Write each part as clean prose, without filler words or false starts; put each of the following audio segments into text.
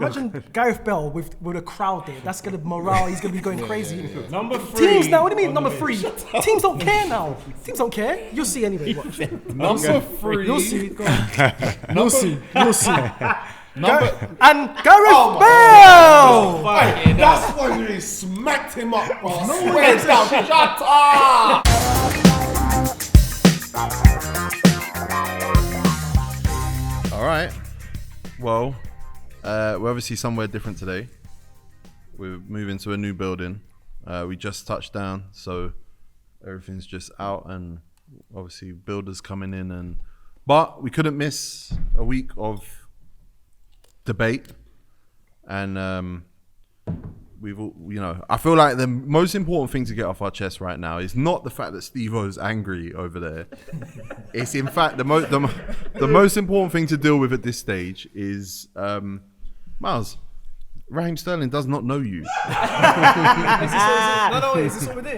Imagine Gareth Bale with a crowd there. That's gonna morale. He's gonna be going crazy. Yeah. Number 3. Teams now. What do you mean number 3? Teams don't care now. Teams don't care. You'll see anyway. Watch. Number 3. You'll see. Go on. You'll see. You'll see. And Gareth Bale. That's when you smacked him up, bro. No way. Shut up. All right. Well, we're obviously somewhere different today. We're moving to a new building. We just touched down, so everything's just out, and obviously builders coming in, but we couldn't miss a week of debate, and we've all, I feel like the most important thing to get off our chest right now is not the fact that Stevo's angry over there. It's in fact the most important thing to deal with at this stage is Miles. Raheem Sterling does not know you. No, is this what we're doing?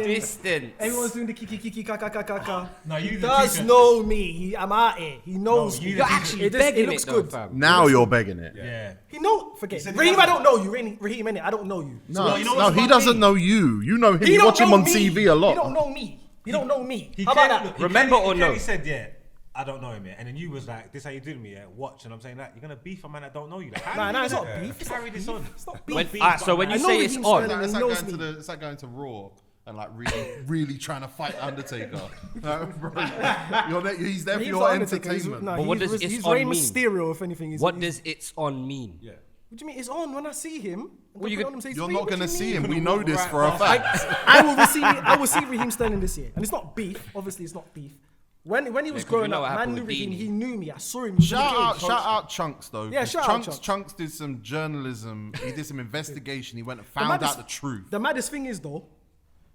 Distance. Everyone's doing the kiki ka. No, you does know me. I'm out here. He knows me. You're actually begging it looks it though, good. fam. Now you're begging it. Yeah. He know. Forget Raheem. I don't know you. Raheem, innit? I don't know you. No, he doesn't know you. You know him. You watch him on TV a lot. He don't know me. He don't know me. He How about that? Remember or no? He said, yeah, I don't know him yet. And then you was like, this how you do to me, yeah? Watch. And I'm saying that, you're going to beef a man that don't know you. Like, Nah, it's not beef. Carry this on. It's not beef. So when you say it's Raheem on, Sterling It's knows like, me. it's like going to Raw and like really trying to fight Undertaker. No, bro. He's there for He's your not Undertaker. entertainment. But what does he's it's on Rey mean? Mysterio, if anything. what does it's on mean? Yeah. What do you mean? It's on when I see him. Well, you could- You're not going to see him. We know this for a fact. I will see Raheem Sterling this year, and it's not beef. Obviously, it's not beef. When he was 'cause we growing know up, what man happened knew with Raheem. Deeney. He knew me. I saw him. Shout out Chunks though. Yeah, 'cause shout out Chunks. Chunks did some journalism. He did some investigation. He went and found out the truth. The maddest thing is though,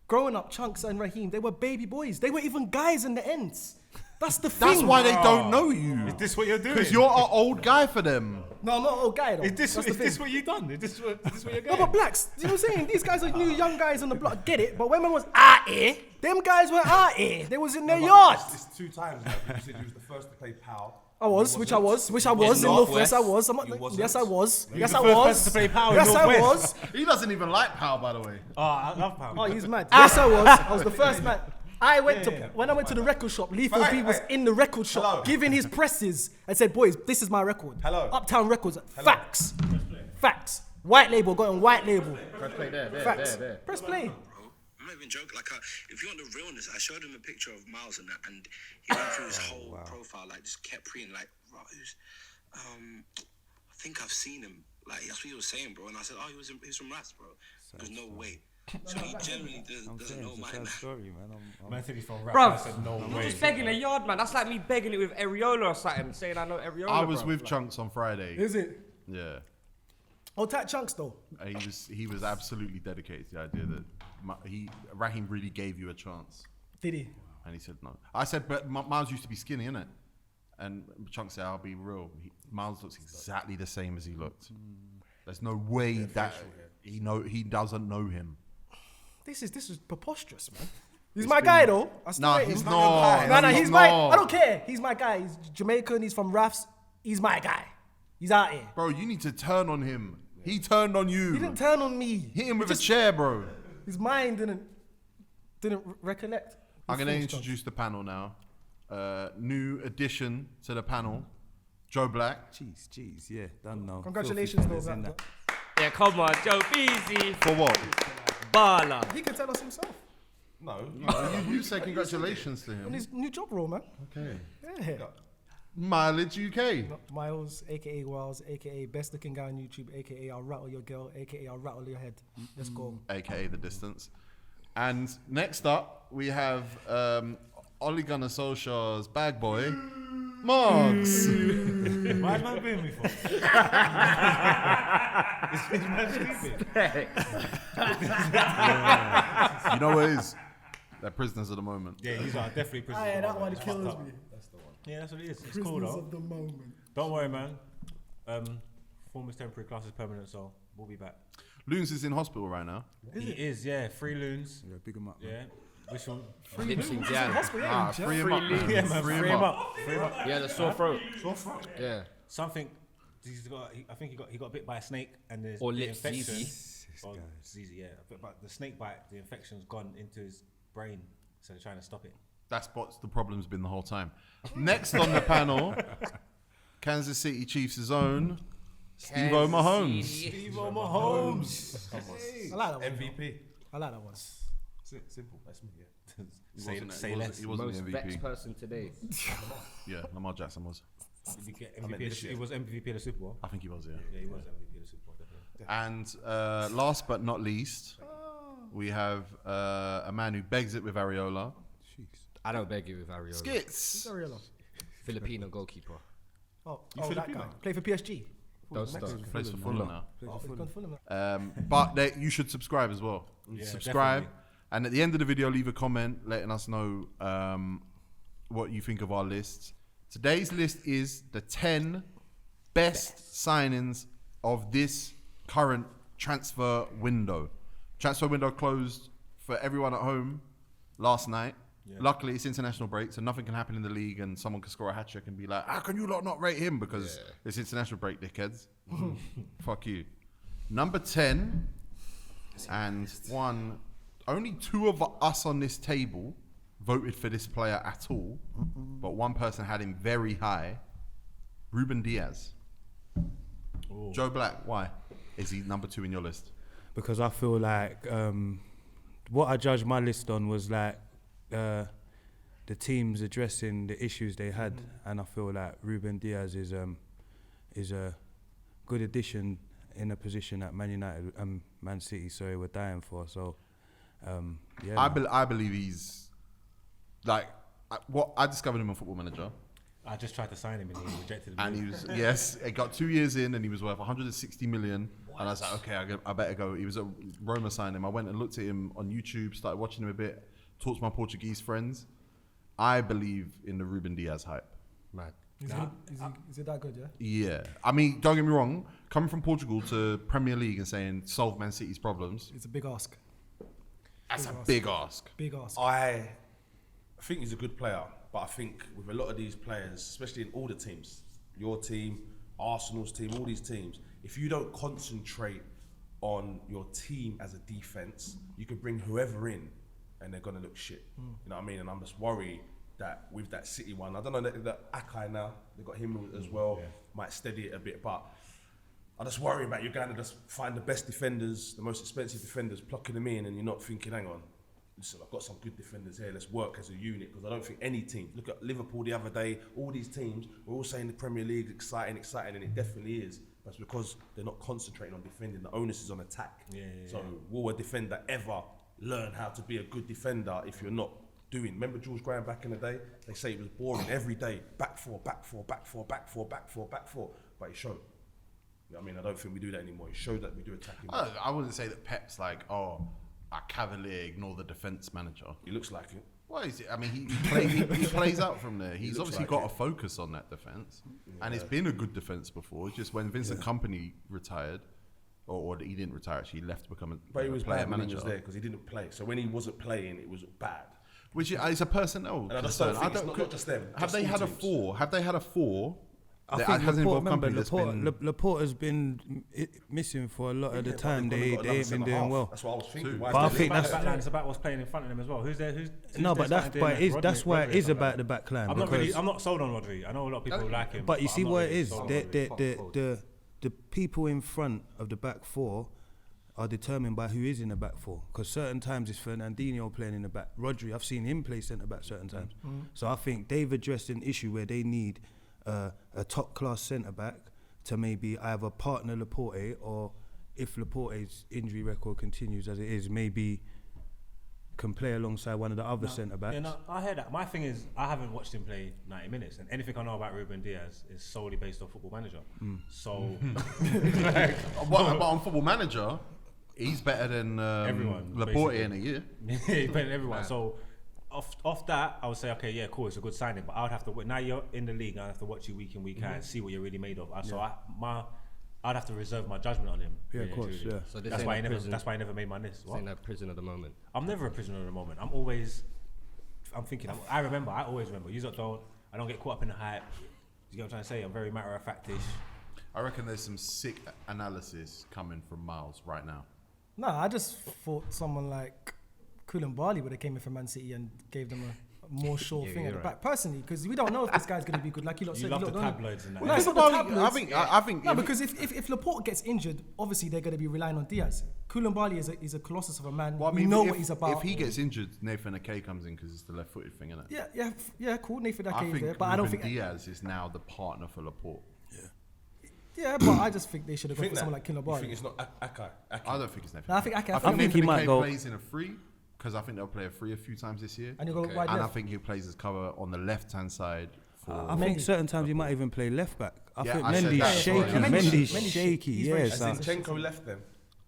growing up, Chunks and Raheem, they were baby boys. They were even guys in the ends. That's the thing. That's why they don't know you. Is this what you're doing? Because you're an old guy for them. No, I'm not an old guy though. Is this That's the what thing. you done? Is this what you're No, getting? but blacks, you know what I'm saying? These guys are new young guys on the block. Get it? But when man was out here, them guys were out here. They was in their yard. It's 2 times now. You said you was the first to play PAL. I was, which I was in Northwest. I was. I'm not, yes, I was. Yes, I the first was. person to play power in Yes, I Northwest. was. He doesn't even like Power, by the way. Oh, I love power. Oh, he's mad. Yes, I was. I was the first man. When I went to the record shop, Lethal But B was in the record shop Hello. giving his presses and said, boys, this is my record. Hello. Uptown Records. Facts. Facts. White label, got on white label. Press play there. Facts. Press play. I'm not even joking. Like, if you want the realness, I showed him a picture of Miles and that, and he went through his whole profile, like, just kept reading, like, who's, I think I've seen him. Like, that's what he was saying, bro. And I said, oh, he was from Rats, bro. There's no way. So he generally doesn't know my man. Man said he's from rap. Bruv, I said, no I'm way. just begging a yard, man. That's like me begging it with Areola or something, saying I know Areola. I was bruv. with Chunks on Friday. Is it? Yeah. Oh, Tat Chunks though. He was absolutely dedicated to the idea that Raheem really gave you a chance. Did he? And he said no. I said, but Miles used to be skinny, innit? And Chunks said, I'll be real. Miles looks exactly the same as he looked. There's no way that he doesn't know him. This is preposterous, man. He's my guy though. I still Nah, rate he's him. not. No, He's he's my. not. I don't care. He's my guy. He's Jamaican. He's from Rafs. He's my guy. He's out here. Bro, you need to turn on him. He turned on you. He didn't turn on me. Hit him with a chair, bro. His mind didn't recollect. I'm going to introduce the panel now. New addition to the panel, Joe Black. Jeez, yeah, done now. Congratulations, though. Filthy Fellas in Black. Yeah, come on, Joe, easy. For what? Bala. He can tell us himself No. You say congratulations to on him. his new job role, man. Okay. Yeah. Mileage UK. Miles, aka Wiles, aka best looking guy on YouTube, aka I'll rattle your girl, aka I'll rattle your head. Let's go. AKA The Distance. And next up, we have Ole Gunnar Solskjaer's bag boy, Margs. Why is man booing me for? Is man sleeping? You know what it is? They're prisoners at the moment. Yeah, these are definitely prisoners. Yeah, of that the one moment. kills It's fucked me. up. Yeah, that's what it is. It's cool Prisoners though. of the moment. Don't worry, man. Form is temporary, class is permanent, so we'll be back. Loons is in hospital right now. He is, yeah. 3 loons. Yeah, big 'em up. Man. Yeah. Wish him. Lipsing down. Ah, free him up. Yeah, man. Free Free him him up. up. Free him up. Yeah, the sore throat. Yeah. Something I think he got bit by a snake, and there's Or the lips, infection. Zizi. Or Zizi, yeah. But the snake bite, the infection's gone into his brain, so they're trying to stop it. That's what the problem's been the whole time. Next on the panel, Kansas City Chiefs' own Stevo Mahomes. Stevo Mahomes. I like that one. MVP. I like that one. Simple. That's me. Yeah. Say less. He wasn't Most the vexed MVP. person today. Yeah, Lamar Jackson was. Did he get I meant this year. He was MVP of the Super Bowl. I think he was, yeah. Yeah, he was MVP of the Super Bowl, definitely. And last but not least, we have a man who begs it with Areola. I don't beg you with Areola. Skits. Areola. Filipino goalkeeper. Oh, that guy. Play for PSG. Don't start. Plays for Fulham now. Oh, he's gone Fulham now. But you should subscribe as well. Yeah, Subscribe. definitely. And at the end of the video, leave a comment letting us know what you think of our lists. Today's list is the 10 best signings of this current transfer window. Transfer window closed for everyone at home last night. Yeah. Luckily, it's international break, so nothing can happen in the league, and someone can score a hat trick and be like, "How can you lot not rate him?" Because it's international break, dickheads. Fuck you. Number 10, and only 2 of us on this table voted for this player at all, but one person had him very high. Ruben Diaz. Ooh. Joe Black, why is he number 2 in your list? Because I feel like what I judged my list on was like the teams addressing the issues they had, and I feel like Ruben Diaz is a good addition in a position that Man United and Man City, were dying for. So, yeah. I believe he's like what I discovered him on Football Manager. I just tried to sign him and he rejected me. And he was he got 2 years in and he was worth 160 million. What? And I was like, okay, I better go. He was a Roma signed him. I went and looked at him on YouTube, started watching him a bit, talked to my Portuguese friends. I believe in the Ruben Diaz hype. Mad. Is it that good, yeah? Yeah. I mean, don't get me wrong, coming from Portugal to Premier League and saying solve Man City's problems. It's a big ask. That's a big ask. Big ask. I think he's a good player, but I think with a lot of these players, especially in all the teams, your team, Arsenal's team, all these teams, if you don't concentrate on your team as a defense, you could bring whoever in and they're gonna look shit. You know what I mean? And I'm just worried that with that City one, I don't know that Akai now, they got him as well, might steady it a bit, but I just worry about you going to just find the best defenders, the most expensive defenders, plucking them in, and you're not thinking, hang on, listen, I've got some good defenders here, let's work as a unit, because I don't think any team, look at Liverpool the other day, all these teams, we're all saying the Premier League exciting, and it definitely is, but it's because they're not concentrating on defending, the onus is on attack. So will a defender ever learn how to be a good defender if you're not doing? Remember Jules Graham back in the day? They say it was boring every day, back four, but he showed. You know what I mean? I don't think we do that anymore. He showed that we do attacking. I wouldn't say that Pep's like, a cavalier, ignore the defence manager. He looks like it. What is it? I mean, he plays out from there. He's obviously like got a focus on that defence. And it's been a good defence before. It's just when Vincent Kompany retired, or he didn't retire, actually, he left to become a But he was player bad when manager. he was there because he didn't play. So when he wasn't playing, it was bad. Which is a personnel And I just concern. don't think it's not just them. Have just they all had a teams. 4? Have they had a 4? I that think hasn't Laporte, involved company that's been... Laporte has been missing for a lot of the time. They ain't been doing well. That's what I was thinking. But I think that's it's about what's playing in front of them as well. Who's no, but there that's why it is Rodri about the back line. I'm not sold on Rodri. I know a lot of people like him. But you see I'm not what really it is. sold on Rodri. The people in front of the back four are determined by who is in the back four. Because certain times it's Fernandinho playing in the back. Rodri, I've seen him play centre back certain times. So I think they've addressed an issue where they need a top class centre back to maybe either partner Laporte, or if Laporte's injury record continues as it is, maybe can play alongside one of the other centre backs. Yeah, no, I hear that. My thing is, I haven't watched him play 90 minutes, and anything I know about Ruben Diaz is solely based on Football Manager. So, but on Football Manager, he's better than everyone, Laporte basically. in a year. He's better than everyone. So, off that, I would say, okay, yeah, cool, it's a good signing, but I would have to. Now you're in the league, I have to watch you week in, week out, and see what you're really made of. So I'd have to reserve my judgment on him. Yeah, really of course. truly. Yeah. So That's why I never made my list. Saying that prison of the moment. I'm never a prisoner of the moment. I'm thinking. I always remember. You don't. I don't get caught up in the hype. You get what I'm trying to say? I'm very matter of factish. I reckon there's some sick analysis coming from Miles right now. No, I just thought someone like Callum Barkley would have came in from Man City and gave them a more sure thing at the back. Personally, because we don't know if this guy's going to be good. Like you lot said, love you the lot don't know. tabloids and that. No, it's not the tabloids. I think No, because if Laporte gets injured, obviously they're going to be relying on Diaz. Callum Barkley is a colossus of a man. Well, I we mean, know if, what he's about. If he gets injured, Nathan Ake comes in because it's the left-footed thing, isn't it? Yeah, cool. Nathan I Ake think there, but I don't think. Diaz is now the partner for Laporte. Yeah, but I just think they should have gone for someone like Callum You think Barkley. it's not Ake? I don't think it's Nathan. No, I think Ake. I think Nathan he might Ake go- plays in a free because I think they'll play a free a few times this year. And you'll go wide And I left. think he plays as cover on the left-hand side. For I think certain times he might even play left back. I Yeah, think I said Mendy's that. shaky. Yeah, Mendy's Mendy's shaky. he's very Yes. shaky. Zinchenko left then.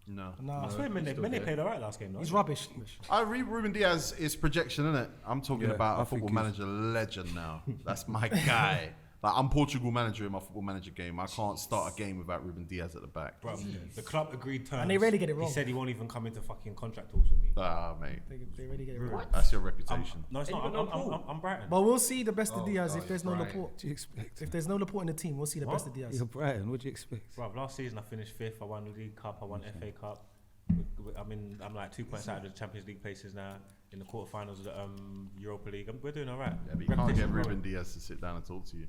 no. I swear Mendy played alright last game, though. He's rubbish. Ruben Diaz is projection, isn't it? I'm talking about I a think football manager legend now. That's my guy. Like, I'm Portugal manager in my football manager game. I can't start a game without Ruben Diaz at the back. Bro, the club agreed terms. And they rarely get it wrong. He said he won't even come into fucking contract talks with me. Ah, mate. They really get it wrong. That's your reputation. No, it's not. I'm Brighton. But we'll see the best of Diaz if there's no right. Laporte. What do you expect? If there's no Laporte in the team, we'll see the best of Diaz. You're Brighton. What do you expect? Bro, last season I finished 5th. I won the League Cup. I won FA Cup. I'm like 2 points out of the Champions League places now. In the quarterfinals of the Europa League. We're doing alright. Yeah, but you can't get Ruben Diaz to sit down and talk to you.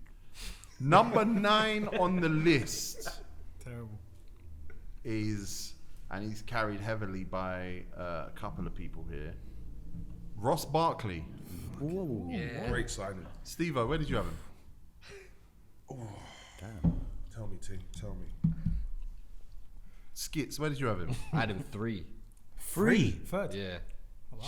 Number 9 on the list Terrible. is, and he's carried heavily by a couple of people here, Ross Barkley. Great signing. Stevo, where did you have him? Tell me, team. Tell me. Skits, where did you have him? I had him 3. Third. Yeah.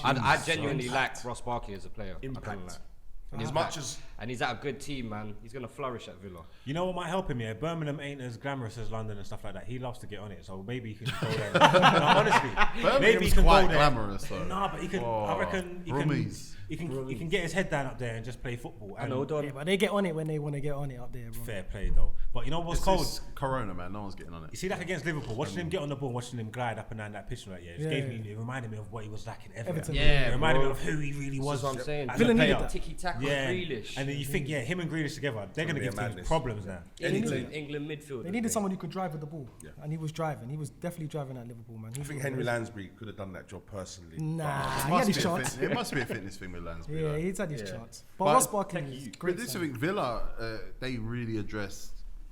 I genuinely like Ross Barkley as a player. Impact. I can't lie. As much as And he's at a good team, man. He's gonna flourish at Villa. You know what might help him? Yeah, Birmingham ain't as glamorous as London and stuff like that. He loves to get on it, so maybe he can go there. No, honestly, maybe he Birmingham's can quite go there. glamorous though. No, but he can. I reckon Brummies. he can get his head down up there and just play football. And Yeah, but they get on it when they want to get on it up there, bro. fair play though. But you know what's It's cold? this Corona, man. No one's getting on You it. see, like against Liverpool, watching him get on the ball, watching him glide up and down that pitch, right? Yeah, it reminded me of what he was like in Everton. Everton. Yeah, It reminded bro. me of who he really was. That's what I'm saying. as a Villa needed player. that. Tiki taka, Yeah, Grealish. and then you think, him and Grealish together, they're going to be a give teams madness. problems now. England midfield. They needed someone who could drive with the ball, and he was driving. He was definitely driving at Liverpool, man. I think Henry Lansbury could have done that job personally. Nah, It he had must his be a chance. it must be a fitness thing with Lansbury. Yeah, like. he's had his chance. But But Ross Barkley is But great. this is the signing. thing, Villa, they really addressed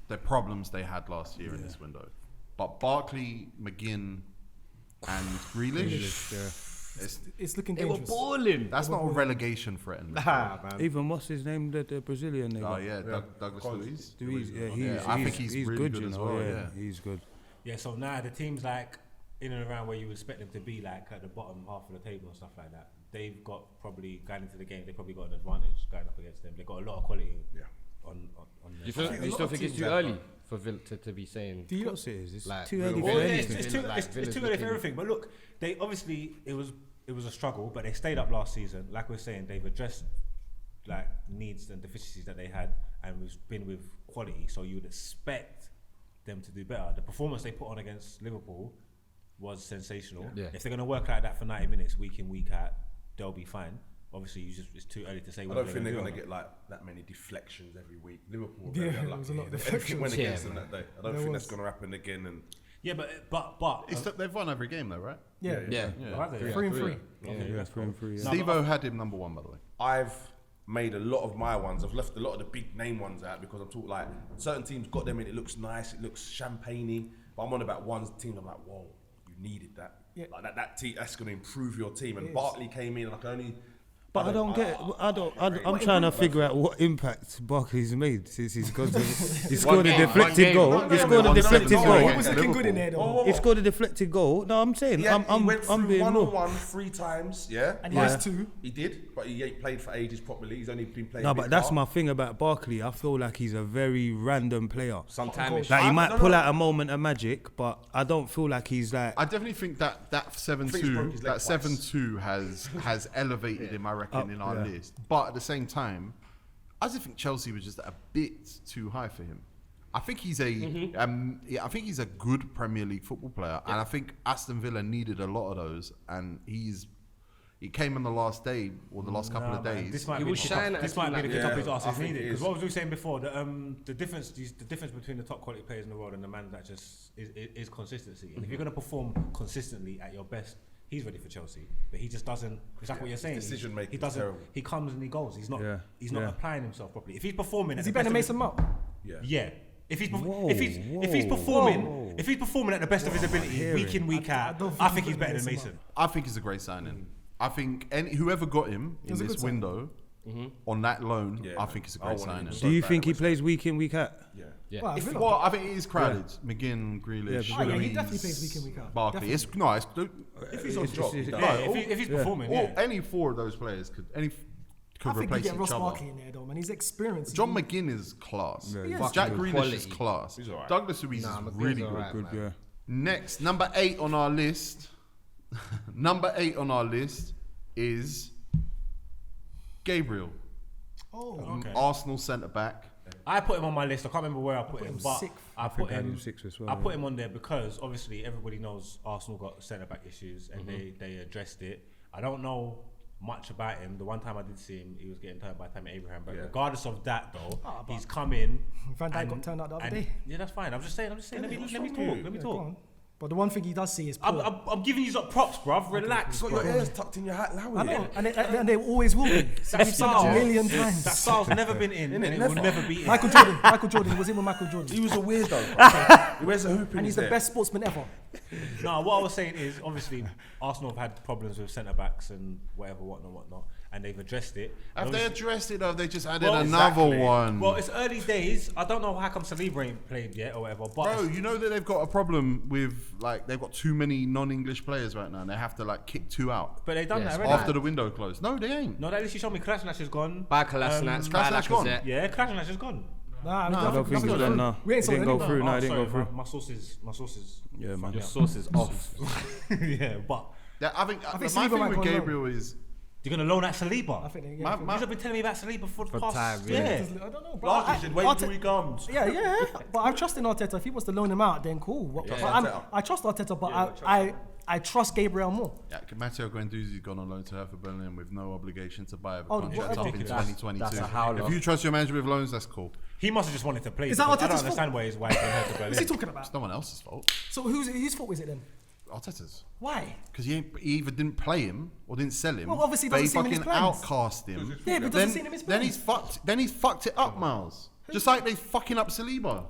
the problems they had last year in this window. But Barkley, McGinn, and Grealish, It's looking They were dangerous. balling. that's not a relegation threat. In Even what's his name? The Brazilian nigga. Oh yeah, Douglas Luiz. Luiz, I think he's really good, good you as know, well, Yeah, yeah. he's good. Yeah, so now the teams like in and around where you would expect them to be, like at the bottom half of the table and stuff like that, they've got probably going into the game. They probably got an advantage going up against them. They've got a lot of quality. Yeah. On You their side. still think it's too early for Villa to be saying? Of course it is. It's Like, too early Well, for yeah, anything. It's Like too Villa's early for looking- everything. But look, they obviously it was a struggle, but they stayed up last season. Like we're saying, they've addressed like needs and deficiencies that they had, and we've been with quality. So you would expect them to do better. The performance they put on against Liverpool was sensational. Yeah. If they're going to work like that for 90 minutes week in week out, they'll be fine. Obviously, it's too early to say. I What don't think they're do going to or get like that many deflections every week. Liverpool, Yeah, very there unlucky. was a lot of Everything deflections. went against Yeah, them that day. I don't think that's going to happen again. And yeah, but They've won every game though, right? Yeah. Yeah. Have they? 3 and 3. Okay, that's cool. Stevo had him number 1, by the way. I've made a lot of my ones. I've left a lot of the big name ones out because I'm talking like certain teams got them in. It looks nice. It looks champagne-y. But I'm on about one team. I'm like, whoa, you needed that. Yeah. Like that team. That's going to improve your team. And Barkley came in, and I can only. But I'm trying to figure out what impact Barkley's made since he's got he scored a deflected goal. He scored a deflected He goal. was looking good in there, though. He scored a deflected goal. No, I'm saying He I'm went through being real. one-on-one 3 times, yeah? And he has 2. He did, but he ain't played for ages properly. He's only been playing. No, a bit but that's half. my thing about Barkley. I feel like he's a very random player. Sometimes Like he might no, pull no. out a moment of magic, but I don't feel like he's like. I definitely think that he's broke his 7-2, leg that twice. 7-2 has elevated him, I reckon, in our list. But at the same time, I just think Chelsea was just a bit too high for him. I think he's I think he's a good Premier League football player, and I think Aston Villa needed a lot of those, and he's It came on the last day or the last couple of man, days. This might He be was shining this at might be the like- kick up his Yeah, arse I is think needed. it Because is. what was we saying before? The difference between the top quality players in the world and the man that just is consistency. And if you're going to perform consistently at your best, he's ready for Chelsea. But he just doesn't. It's like what you're saying. decision making He is doesn't. terrible. He comes and he goes. He's not. Yeah, He's not yeah. applying himself properly. If he's performing, Is at he the better than best of Mason Mount? Yeah. If he's Whoa. performing at the best of his ability week in week out, I think he's better than Mason. I think he's a great signing. I think whoever got him in was a this good signing. window on that loan, Yeah, I think it's a I great want him signing. so Do you bad think he at West plays week in, week out? Yeah. Well, Villa. Well, I think it is crowded. McGinn, Grealish, Oh, yeah, he Louise, definitely plays week in, week out. Barkley. Definitely. If he's on job, it's- yeah, if he's performing, Or yeah. any four of those players could I think you replace get each Ross other. Barkley in there though, man. He's experienced. John McGinn is class. Yeah, he's Jack good Grealish is quality. class. He's alright. Douglas Luiz Nah, is McGinn's really alright, good. Good, yeah. Next, number 8 on our list. Number 8 on our list is Gabriel, Okay. Arsenal centre back. I put him on my list. I can't remember where I put him, but sixth. I put I had him him sixth as well, I put yeah. him on there because obviously everybody knows Arsenal got centre back issues and they addressed it. I don't know much about him. The one time I did see him, he was getting turned by Tammy Abraham. But regardless of that, though, he's come in. Van Dijk and- got turned out the other and- day. Yeah, that's fine. I'm just saying. Let me What's talk. wrong with you? Let me Yeah, go talk. on. But the one thing he does see is I'm, poor. I'm giving you some props, bruv. Relax. Got your ears tucked in your hat, Lowy. I know, and they always will be. We've said it a million times. That style's never been in, and it will never be in. Michael Jordan, he was in with Michael Jordan. He was a weirdo. He wears a hoop in And his he's the hair. best sportsman ever. No, what I was saying is, obviously, Arsenal have had problems with centre backs and whatnot, and they've addressed it. Have they addressed it or have they just added Well, another exactly. one? Well, it's early days. I don't know how come Saliba ain't played yet or whatever. But Bro, you know that they've got a problem with, like, they've got too many non-English players right now and they have to, like, kick 2 out but they done Yes, that already. after the window closed. No, they ain't. No, they literally showed me Kolasinac is gone. By Kolasinac, by Kolasinac gone. Lacazette. Yeah, Kolasinac is gone. Nah, I don't think he's done now. We It ain't sold didn't go anyone. through. No, it didn't sorry, go through. My sources. Yeah, man. Your source is off. Yeah, but Yeah, I think think my Saliba thing might with go on loan. Gabriel is you're gonna loan out Saliba. I think they, My- yeah, my- You've been telling me about Saliba for the past. time, yeah. I don't know, bro. Last he said, wait till he comes. Yeah, but I trust in Arteta. If he wants to loan him out, then cool. But Arteta. I trust Arteta, but I trust Gabriel more. yeah, Matteo Guendouzi's gone on loan to Hertha Berlin with no obligation to buy a Oh, contract up in ridiculous. 2022. That's a howler. If you trust your manager with loans, that's cool. He must have just wanted to play. Is that because I don't Arteta's understand why he's going to Berlin. What's he talking about? It's no one else's fault. So whose fault is it then? Arteta's. Why? Because he either didn't play him or didn't sell him. Well, obviously he they doesn't see him in his fucking plans. outcast him. Yeah, but doesn't see him in his then plans. he's fucked it up, Miles. Just like they fucking up Saliba.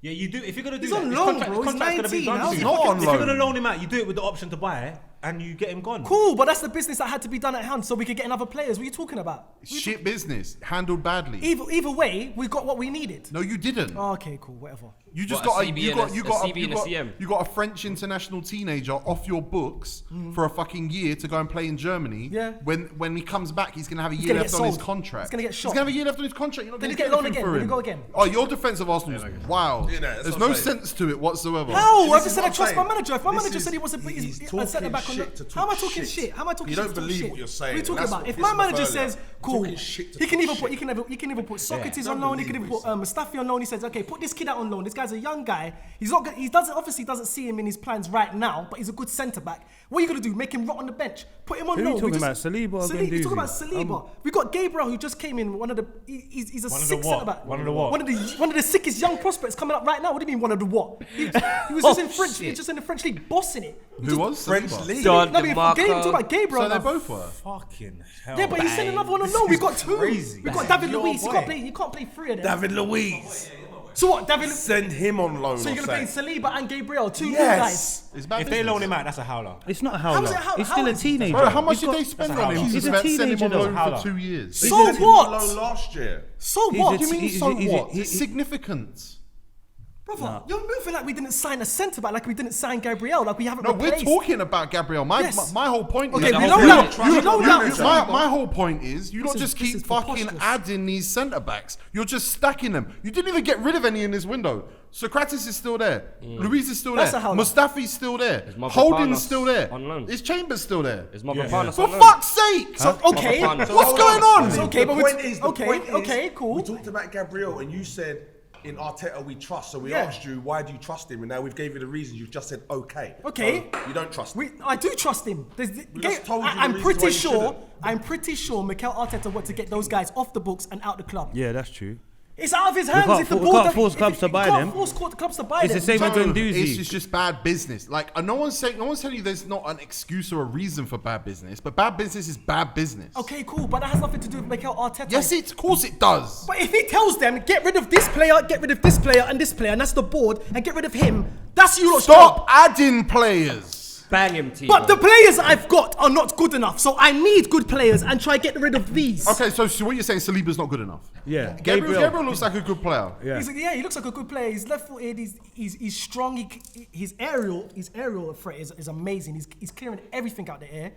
Yeah, you do. If you're gonna do He's that, on his loan, contract- bro. his He's contract's gonna be 19 done. now. If He's you're not on gonna loan. loan him out, you do it with the option to buy, and you get him gone. Cool, but that's the business that had to be done at hand so we could get another players. What are you talking about? Shit business. Handled badly. Either way, we got what we needed. No, you didn't. Oh, okay, cool, whatever. You just What, got a CB and a CM? you got a French international teenager off your books for a fucking year to go and play in Germany. Yeah. When he comes back, he's gonna have a year gonna left get on his sold. contract. He's gonna get He's shot. gonna have a year left on his contract. You're not Then gonna he get get loan anything again. for Then he him. go again. Oh, your defense of Arsenal is wild. Yeah, that's There's what no I'm saying. sense to it whatsoever. How? I This just is said what I I'm trust my saying. manager. If my This manager is- said he was he's a talking centre back on shit the, to how am I talk talking shit. shit? How am I talking You shit? don't to talk believe shit? what you're saying. What are you talking That's about? what If pissed my me off manager earlier. says, You're cool, talking shit to he can talk either put shit. he can either put Socrates Don't on loan. He believe can either what put Mustafi on loan. He says, okay, put this kid out on loan. This guy's a young guy. He's not. He doesn't obviously doesn't see him in his plans right now, but he's a good centre back. What are you gonna do? Make him rot on the bench? Put him on Who loan? you talking We about, Saliba or You're talking about Guendouzi? Saliba. We got Gabriel who just came in. He's a One of the sick what? centre back. One of the what? One of the sickest young prospects coming up right now. What do you mean one of the what? He was just in French. He was just in the French league, bossing it. Who was French Saliba? league. Don No, but DeMarco. talking about Gabriel. So they now. both were. Fucking hell. Yeah, but he's sending another one on loan. We got two. crazy. We got That's David your Luiz. You boy. can't play three of them. David Luiz. So what? David. Send him on loan. So you're or gonna play something. Saliba and Gabriel, two new guys. Yes. It's bad If they business. loan him out, that's a howler. It's not a How howler. is it how- He's how still a is- teenager. Bro, how much He's did got- they spend that's on him? how- He's He's a about send him teenager on though. loan Howler. for 2 years. They So sent him what? on loan last year. So He's what? a What do you mean, He's- so he's- what? he- It's he- significant. Brother, you're moving like we didn't sign a centre back, like we didn't sign Gabriel, like we haven't No, we're replaced. talking about Gabriel. Yes. My whole point Okay, is... we the know whole that. thing. We know that. My whole point is, you don't This just is keep fucking preposterous. adding these centre backs. You're just stacking them. You didn't even get rid of any in this window. Socrates is still there. Luiz is still That's there. a howler. Mustafi's still there. Mavropanos Holding's still there. on loan. Is Chambers still there? Is Mavropanos For on loan? fuck's sake! So, okay, Mavropanos. what's Hold going on? The Okay, but point we is, the okay, point is, okay, cool. We talked about Gabriel, and you said in Arteta we trust. So we asked you, why do you trust him? And now we've gave you the reasons. You've just said okay. Okay. So you don't trust him. I do trust him. just told you the I'm reasons pretty why you sure. shouldn't. I'm pretty sure Mikel Arteta wants to get those guys off the books and out the club. Yeah, that's true. It's out of his hands. can't If the we board can't doesn't- force if clubs it- to buy you can't them. force clubs to buy It's them. the same with No, Guendouzi. it's just bad business. Like, no one's telling you there's not an excuse or a reason for bad business, but bad business is bad business. Okay, cool, but that has nothing to do with Mikel Arteta. Yes, of course it does. But if he tells them, get rid of this player, get rid of this player and this player, and that's the board, and get rid of him, that's you lot's Stop job. adding players. Bang him, T. But the players I've got are not good enough, so I need good players and try to get rid of these. Okay, so what you're saying, Saliba's not good enough? Yeah, Gabriel looks like a good player. Yeah. He looks like a good player. He's left-footed. He's strong. His aerial threat is amazing. He's clearing everything out the air.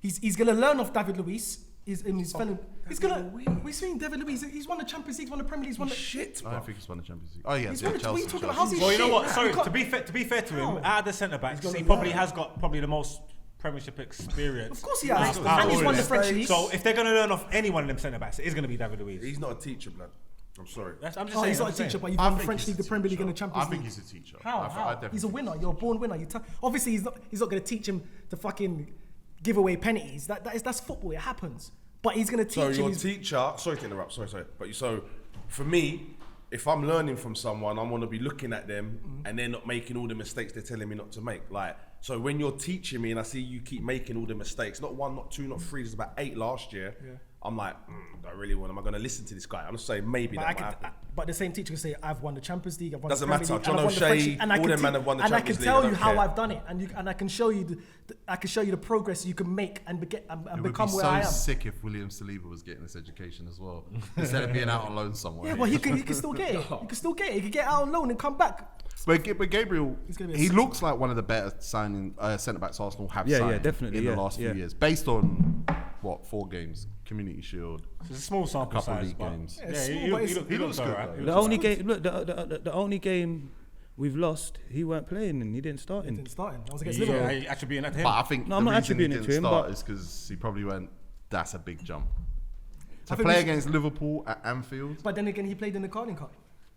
He's gonna learn off David Luiz. We've seen David Luiz. He's won the Champions League, won the Premier League. He's won the Shit, I don't think he's won the Champions League. Oh yeah, He's yeah, won the- what are you Chelsea. talking about? How's he Well, you know shit? what? Sorry, You can't- to be fair to him, No. out of the centre backs, gonna he probably learn. has got probably the most Premiership experience. Of course he has. Out And he's of won the them. French league. So if they're going to learn off any one of them centre backs, it is going to be David Luiz. He's not a teacher, blood. I'm sorry. I'm just Oh, saying. he's not a I'm saying. teacher, but you've I won the think French he's league, a the Premier League, and the teacher. Champions I League. think he's a teacher. How? I definitely He's a think winner. You're a born winner. Obviously, he's not going to teach him to fucking give away penalties. That's football. It happens. But he's going to teach So him. your his- teacher, sorry to interrupt, sorry. But so for me, if I'm learning from someone, I want to be looking at them and they're not making all the mistakes they're telling me not to make. Like, so when you're teaching me and I see you keep making all the mistakes, not one, not two, not three, there's about 8 last year. Yeah. I'm like, do I really want? Am I going to listen to this guy? I'm just saying maybe that might happen. But the same teacher can say, I've won the Champions League, I've won Doesn't the Premier matter. League, John and I've won the O'Shea, French League, and I all can them te- men have won the and I Champions can League, I tell you don't how care. I've done it, and I can show you I can show you the progress you can make and It would become be where so I am. sick if William Saliba was getting this education as well, instead of being out on loan somewhere. Yeah, but he can still get it. He can still get it. He can get out on loan and come back. But Gabriel, gonna be a he six. looks like one of the better centre backs Arsenal have Yeah, signed yeah, definitely, in yeah, the last few yeah. years, based on 4 games, Community Shield, It's a small sample couple size. league but- games. Yeah, it's small, he but it's- looks he looks good, alright. though. The only game, look, the only game we've lost, he weren't playing and he didn't start in. Didn't start him. I was against Yeah, Liverpool. are you attributing that to him? But I think No, I'm the not reason he attributing it didn't to him, start but- is because he probably went, that's a big jump. To I think play we- against Liverpool at Anfield, But then again, he played in the Carling Cup.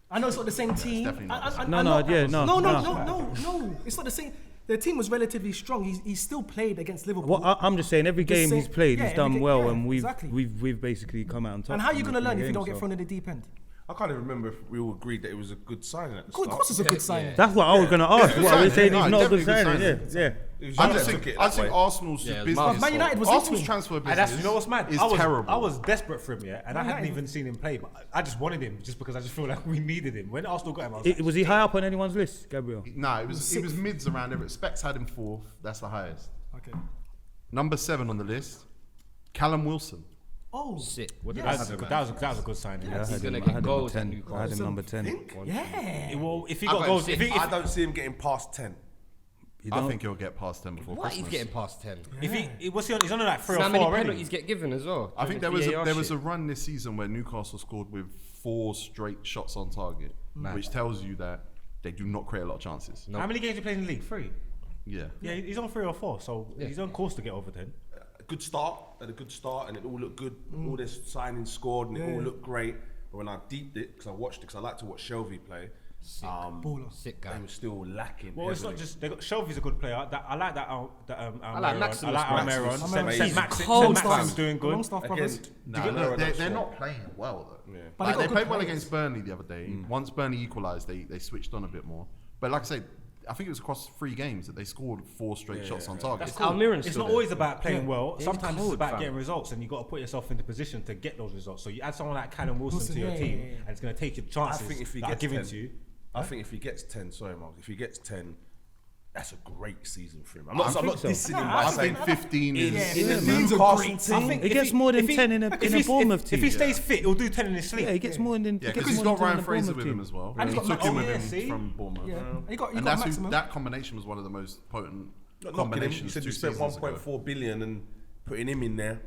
I know it's not the same team. definitely not the same. No. It's not the same. The team was relatively strong. He still played against Liverpool. Well, I'm just saying, every game he's played, he's done well, and exactly. we've basically come out on top. And how are you in going to the learn if you game, don't get so- thrown in the deep end? I can't even remember if we all agreed that it was a good signing at the Of start. course, it's a good signing. That's what I was going to ask. What are we saying? No, He's not a good definitely signing. good Yeah. It was I you just that think, took it I that think way. Arsenal's Yeah, business. Margs' Man United was Arsenal's linked to him. transfer And business that's, you know what's mad? is I was, terrible. I was desperate for him, yeah, and I hadn't United- even seen him play, but I just wanted him just because I just feel like we needed him. When Arsenal got him, I was like, Was he high up on anyone's list, Gabriel? No, it was mids around there. Specs had him 4th. That's the highest. Okay. Number 7 on the list, Callum Wilson. Oh, Shit. Yes. that was a good signing. Yes. He's gonna I get had him goals number at 10. Newcastle. I had him number 10. yeah. Well, if he I got got goals, him if he, I don't see him getting past 10. You I don't? think he'll get past 10 before What? Christmas. He's getting past 10. what's he on? He's on like 3 So or how 4 many already. penalties get given as well? I think during the VAR there was shit? a run this season where Newcastle scored with 4 straight shots on target, which tells you that they do not create a lot of chances. No. How many games he played in the league? 3. Yeah. Yeah, he's on 3 or 4, so he's on course to get over 10. A good start, and it all looked good. All their signings scored, and it all looked great. But when I deeped it, because I watched it, because I like to watch Shelby play, Baller. Sick guy. they were still lacking. Well, it's not heavily. just they got Shelby's a good player. I like that. I like Maximus. I like Almiron. Maximus. Said He's cold Maxim's doing good. Longstaff brothers. Again, No, they're not playing well though. Yeah. But Like, they they got played good well players. against Burnley the other day. Once Burnley equalised, they switched on a bit more. But like I said, I think it was across 3 games that they scored 4 straight shots on target. That's cool. Almiron's It's still not there. always about playing well. He's Sometimes it's cold, about fam. getting results, and you got to put yourself in the position to get those results. So you add someone like Callum Wilson to your yeah, team, yeah, yeah. and it's going to take your I chances think if he that are gets given 10, to you. I think if he gets 10, sorry, Mark, if he gets 10, that's a great season for him. I'm I not think so. dissing him I by I saying think 15 in is. the Yeah, man. Newcastle Great. team. I think He gets more than 10 in a Bournemouth If team. he stays fit, he'll do 10 in his sleep. Yeah, he gets more than. Yeah, he because gets he's more got than Ryan 10 in a Fraser Bournemouth with him team. as well. And he's He got took him Max- with oh, him yeah, see? from Bournemouth. Yeah. And you got And that's Maximum. that combination was one of the most potent Not knocking him. You combinations. said 2 you spent seasons ago. 1.4 billion and putting him in there.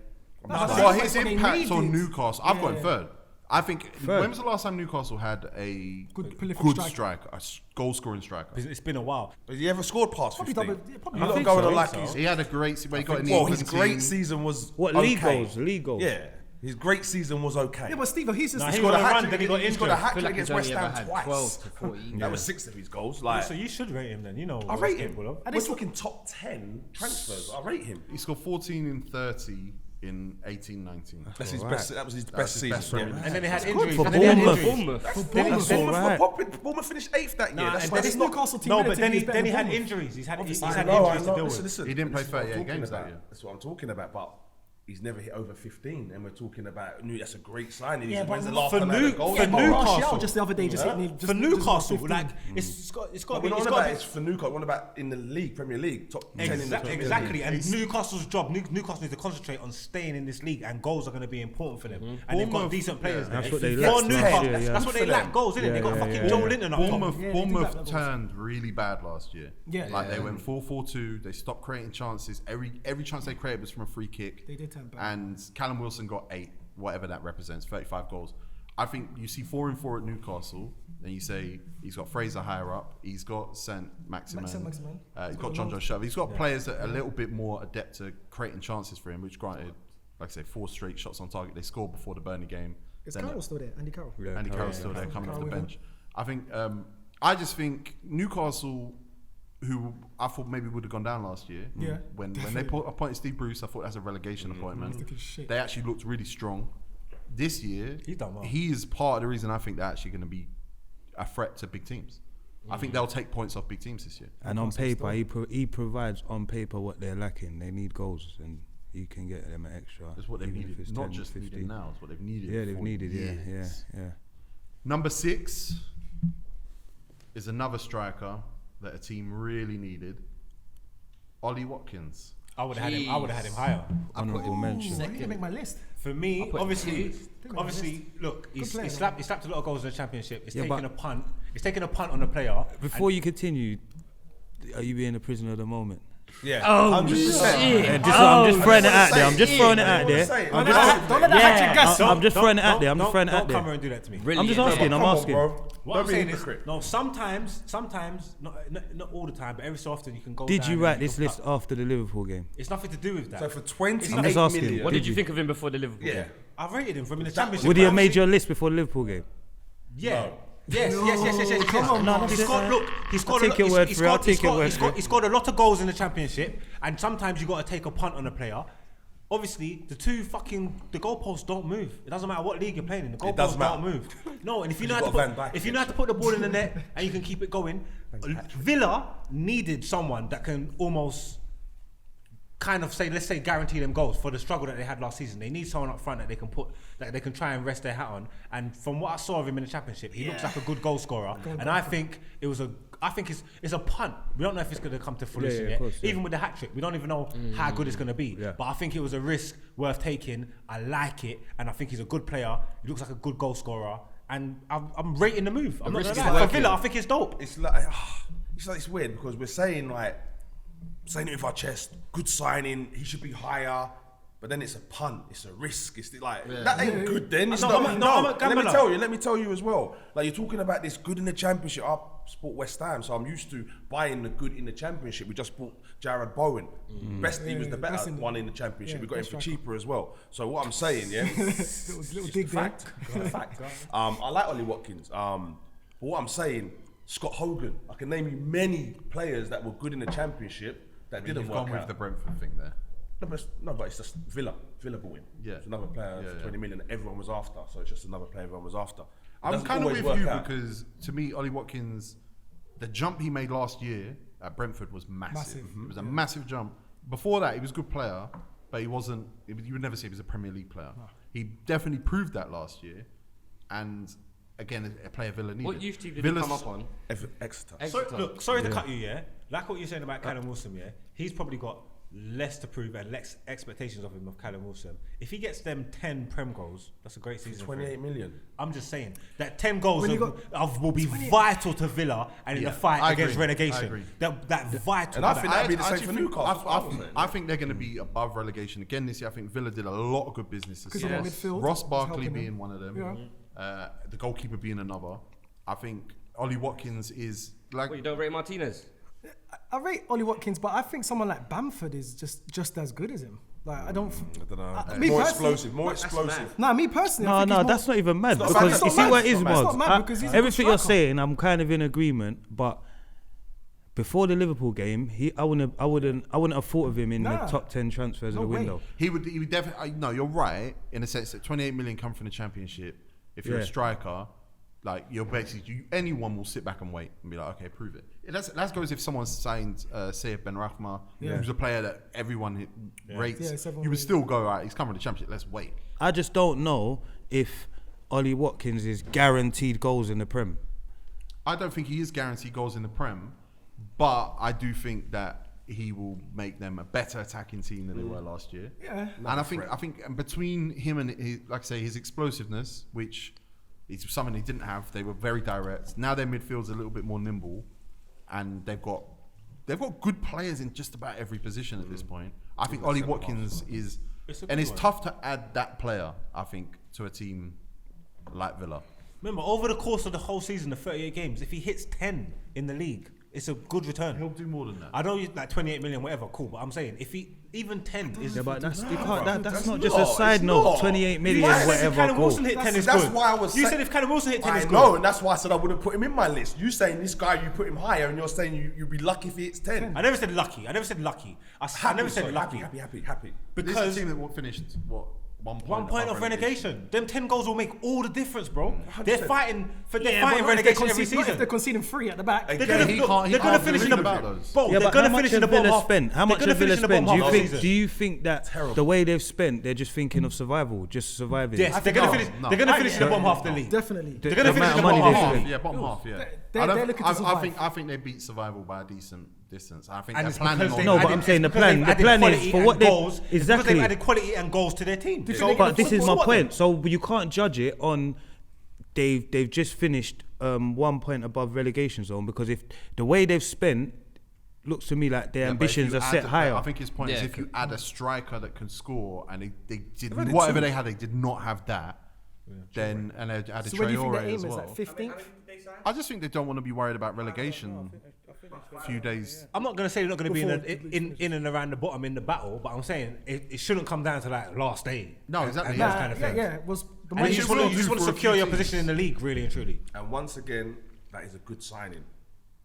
That's Well, what his they impact on needed. Newcastle, I've got him Yeah. third. I think. Third. When was the last time Newcastle had a Good prolific good striker. striker, a goal scoring striker? It's been a while. Has he ever scored past Probably 15? double- yeah, probably You're not double- going so. on like So. he's. He had a great. When he got in the Well, his England great team. season was What okay. league goals? League goals. Yeah. His great season was okay. Yeah, but Steve, he's just. Nah, He's he got a was on a hat run, trick. then he got He's got a injured. hat I feel trick like against he's West only ever Ham had 12 twice. to 14. That was 6 of his goals. Like, So you should rate him then. You know I what rate he's him. capable of. We're talking top 10 transfers. I rate him. He scored 14 in 30 in 18-19. That's his alright. best. That was his That's best his season. best yeah. run. And then they had injuries. for and then they had Bournemouth. injuries. Bournemouth, Bournemouth alright. were popping. Bournemouth finished 8th that year. Nah, That's and why then it's this not. Newcastle team. No, but relatively then is better he than had Bournemouth. injuries. He's had I injuries know, to I deal know. with. Listen, He didn't play this is what I'm 38 talking games that about. year. That's what I'm talking about. But he's never hit over 15, and we're talking about. That's a great signing. Yeah, When's but the last for time I had a New- goal? for Yeah, but Newcastle. Martial just the other day just hit me. For Newcastle, like it's got But to we're be. not It's on got about to it's for Newcastle. We're on about in the league, Premier League, top 10 in the Premier Exactly, League. and Newcastle's job. Newcastle needs to concentrate on staying in this league, and goals are going to be important for them. And they've got Bournemouth- decent players. yeah, there. that's what they For lacked last Newcastle, year, yeah. that's what they For lack them. goals, innit? They got fucking Joe Linton up top. Bournemouth, Yeah, they did Bournemouth that turned really bad last year. Yeah. Like they went 4-4-2. They stopped creating chances. Every chance they created was from a free kick. They did turn bad. And Callum Wilson got 8, whatever that represents, 35 goals. I think you see 4 and 4 at Newcastle, and you say he's got Fraser higher up. He's got Saint Maximin. He's got John Joe Shelby. He's got players that are a little bit more adept to creating chances for him, which granted, like I say, 4 straight shots on target. They scored before the Burnley game. Is Then Carroll still there? Andy Carroll. Andy Carroll's still there coming off the Carroll, bench. I think I just think Newcastle, who I thought maybe would have gone down last year. Yeah, When they appointed Steve Bruce, I thought that's a relegation appointment. He's looking shit. They actually looked really strong. This year, He's done well. he is part of the reason I think they're actually going to be a threat to big teams. I think they'll take points off big teams this year. And on paper, he provides on paper what they're lacking. They need goals, and he can get them an extra. That's what they've even if needed. it's Not 10, just 15. needed now, it's what they've needed. Yeah, they've for needed. years. Yeah. Number 6 is another striker that a team really needed. Ollie Watkins. I would have had him higher. Honourable mention. He didn't make my list. For me, put obviously, him look, he player, slapped a lot of goals in the championship. It's Yeah, taking but- a punt. It's taking a punt on a player. Before you continue, are you being a prisoner of the moment? Yeah. Oh, 100%. I'm just throwing it out there. I'm just throwing it out there. Don't let that hat you gas. I'm just throwing it out there. I'm just throwing it out Don't come there. here and do that to me. I'm just asking. I'm asking. What I'm saying is, no, sometimes, not all the time, but every so often you can go. Did down you and write you this can list after the Liverpool game? It's nothing to do with that. So for 28 I'm just asking. million. What Did did you you? think of him before the Liverpool Yeah. game? I rated him from in the championship. Would he have but made your list before the Liverpool game? Yeah. Yes. Come on, no, He that's scored. it. Look, he scored. I'll take your word for it, I'll take your word for it. He scored a lot of goals in the championship, and sometimes you got to take a punt on a player. Obviously, the goalposts don't move. It doesn't matter what league you're playing in. The goalposts does don't matter. move. No, and if you know You've how to got put, Van Dijk if you know how to put the ball in the net and you can keep it going, Villa needed someone that can almost kind of say, let's say, guarantee them goals for the struggle that they had last season. They need someone up front that they can put, that they can try and rest their hat on. And from what I saw of him in the championship, he looks like a good goal scorer. And I think it's a punt. We don't know if it's going to come to fruition of yet. course, yeah. Even with the hat trick, we don't even know how good it's going to be. Yeah. But I think it was a risk worth taking. I like it, and I think he's a good player. He looks like a good goal scorer, and I'm rating the move. I'm not risk gonna is lie. For working. Villa, I think it's dope. It's like it's weird because we're saying it with our chest, good signing, he should be higher, but then it's a punt, it's a risk, it's like that ain't good then. It's No, not, I'm a gambler. let me tell you as well. Like you're talking about this good in the championship. I support West Ham, so I'm used to buying the good in the championship. We just bought Jared Bowen. He was the better one in the championship. We got him for cheaper as well. So what I'm saying, Little dig there. fact. I like Ollie Watkins. But what I'm saying, Scott Hogan. I can name you many players that were good in the championship that didn't You've work gone with out. the Brentford thing there. But it's just Villa bought him. Yeah. It's another player for 20 million that everyone was after. So it's just another player everyone was after. I'm Doesn't kind of always with you work out. because to me, Ollie Watkins, the jump he made last year at Brentford was massive. It was a massive jump. Before that, he was a good player, but he wasn't. You would never say he was a Premier League player. He definitely proved that last year, and again, a player Villa needed. What youth team did he Villa's- come up on? Exeter. Sorry to cut you, yeah. Like what you're saying about Callum Wilson, yeah. He's probably got less to prove and less expectations of him of Callum Wilson. If he gets them 10 Prem goals, that's a great season. 28 million. I'm just saying that 10 goals When you will be vital to Villa and in the fight I against agree. I relegation. agree. That vital. And I think that'd be the same actually for think- Newcastle. I think they're going to be above relegation again this year. I think Villa did a lot of good business this Because of year. the midfield Ross is Barkley helping being them. one of them, Yeah. the goalkeeper being another. I think Ollie Watkins is like What, you don't rate Martinez? I rate Ollie Watkins, but I think someone like Bamford is just as good as him. Like I don't. I don't know. Me More personally- explosive. More explosive. Nah, me personally. I think No, he's more- that's not even mad. not Because mad. you It's not see mad. what it It's is, not mad. It's not mad Margs. because he's a good Everything you're striker. saying, I'm kind of in agreement. But before the Liverpool game, I wouldn't have thought of him in Nah. the top 10 transfers No of the way. window. He would definitely. No, you're right in the sense that 28 million come from the Championship. If you're a Yeah. striker, like you're basically anyone will sit back and wait and be like, okay, prove it. That goes if someone signed Saif Ben Rahma, Yeah. who's a player that everyone rates. Yeah, it's everyone you would rates. still go, right, he's coming to the Championship. Let's wait. I just don't know if Ollie Watkins is guaranteed goals in the Prem. I don't think he is guaranteed goals in the Prem, but I do think that he will make them a better attacking team than they were last year. Yeah. And I think between him and his, like I say, his explosiveness, which is something he didn't have, they were very direct. Now their midfield's a little bit more nimble, and they've got good players in just about every position at this point. I think Ollie Watkins is, and it's tough to add that player, I think, to a team like Villa. Remember, over the course of the whole season, the 38 games, if he hits 10 in the league, it's a good return. He'll do more than that. I know you like 28 million, whatever, cool. But I'm saying if he even 10 is. Yeah, but that's, you can't, bro. that's That's not just not- a side it's note. not. 28 million, You said If whatever. Callum Goal. Wilson hit 10 is That's good. why I was You say- said if Callum Wilson hit 10 is I good. know, and that's why I said I wouldn't put him in my list. You saying this guy, you put him higher, and you're saying you'd be lucky if he hits 10. I never said lucky. I never said lucky. I never said lucky. Happy. This Because is a team that finished, what, 1 point off relegation. Them 10 goals will make all the difference, bro. They're 100%. fighting for Yeah, but fighting not if they're relegation every conceding- not if season. they're conceding 3 at the back. They're Again, gonna, he can't- they're gonna can't finish do in the anything about those. Bro, Yeah, they're but gonna how much finish in have the bottom Villa half. spent? How They're much gonna have Villa finish in the bottom spent? half of the season. Do you think that the way they've spent, they're just thinking of survival, just surviving? Yes, they're gonna finish. They're gonna finish in the bottom half of the league. Definitely. They're gonna finish in the amount of bottom money half. they spent. Yeah, bottom half, yeah. They're I don't- looking to survive. I think they beat survival by a decent distance. I think And they're it's planning because on they've No, but added- I'm saying the it's because plan- they've the added plan is quality for and what they- goals. It's because exactly. they've added quality and goals to their team. So- But this is my what point. then? So you can't judge it on they've just finished 1 point above relegation zone, because if the way they've spent looks to me like their Yeah, but if ambitions you are add set the- higher. I think his point is Yeah, if you add a striker that can score, and they did added whatever two. they had, they did not have that. Then and they added So where do you think their Traore aim as is? well. Like 15th? I just think they don't want to be worried about relegation. A few days. I'm not gonna say they're not gonna be Before- in and around the bottom in the battle, but I'm saying it shouldn't come down to like last day. No, exactly. And Yeah. those kind of things. Yeah, it was the And money. you just want to for a secure few your teams. position in the league, really and truly. And once again, that is a good signing.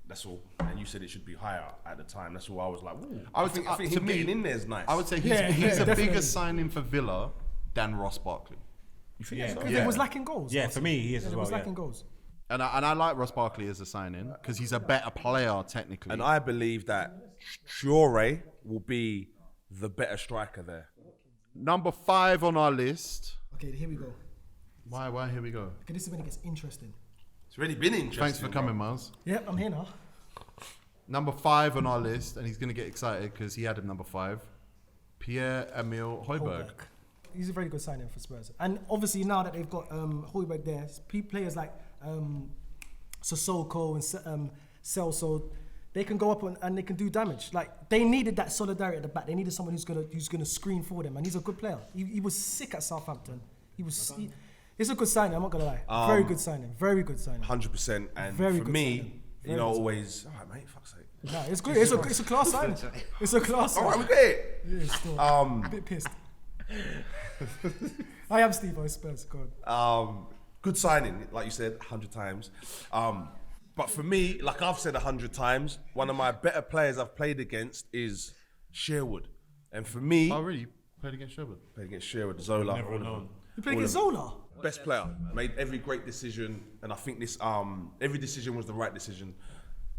That's all. And you said it should be higher at the time. That's all I was like, ooh. I think to him me- getting in there is nice. I would say he's Yeah, a definitely. bigger signing for Villa than Ross Barkley. You think Yeah. so? Because it was lacking goals. Yeah, for me, he is Yeah, as it well. was Yeah. lacking goals. And I like Ross Barkley as a signing because he's a better player technically. And I believe that Traore will be the better striker there. Number 5 on our list. Okay, here we go. Why? Here we go. Okay, this is when it gets interesting. It's already been interesting. Thanks for coming, Miles. Yep, I'm here now. Number 5 on our list, and he's going to get excited because he had him number 5. Pierre-Emile Hojbjerg. He's a very good signing for Spurs. And obviously now that they've got Hojbjerg there, players like Sissoko and Celso, they can go up and they can do damage. Like they needed that solidarity at the back. They needed someone who's gonna screen for them, and he's a good player. He was sick at Southampton. It's a good signing. I'm not gonna lie. Very good signing. Very good signing. 100%. And Very for good me, signing. you Very know, good always, all right, mate, fuck's sake. Nah, it's good. It's a class signing. It's a class All right, signing. we got it. Yeah, still a bit pissed. I am Stevo Spurs. God. Good signing, like you said 100 times. But for me, like I've said 100 times, one of my better players I've played against is Sherwood. And for me, Oh, really? Played against Sherwood? played against Sherwood, Zola, all of them. You play All against of them. Zola. Best player, made every great decision, and I think this every decision was the right decision.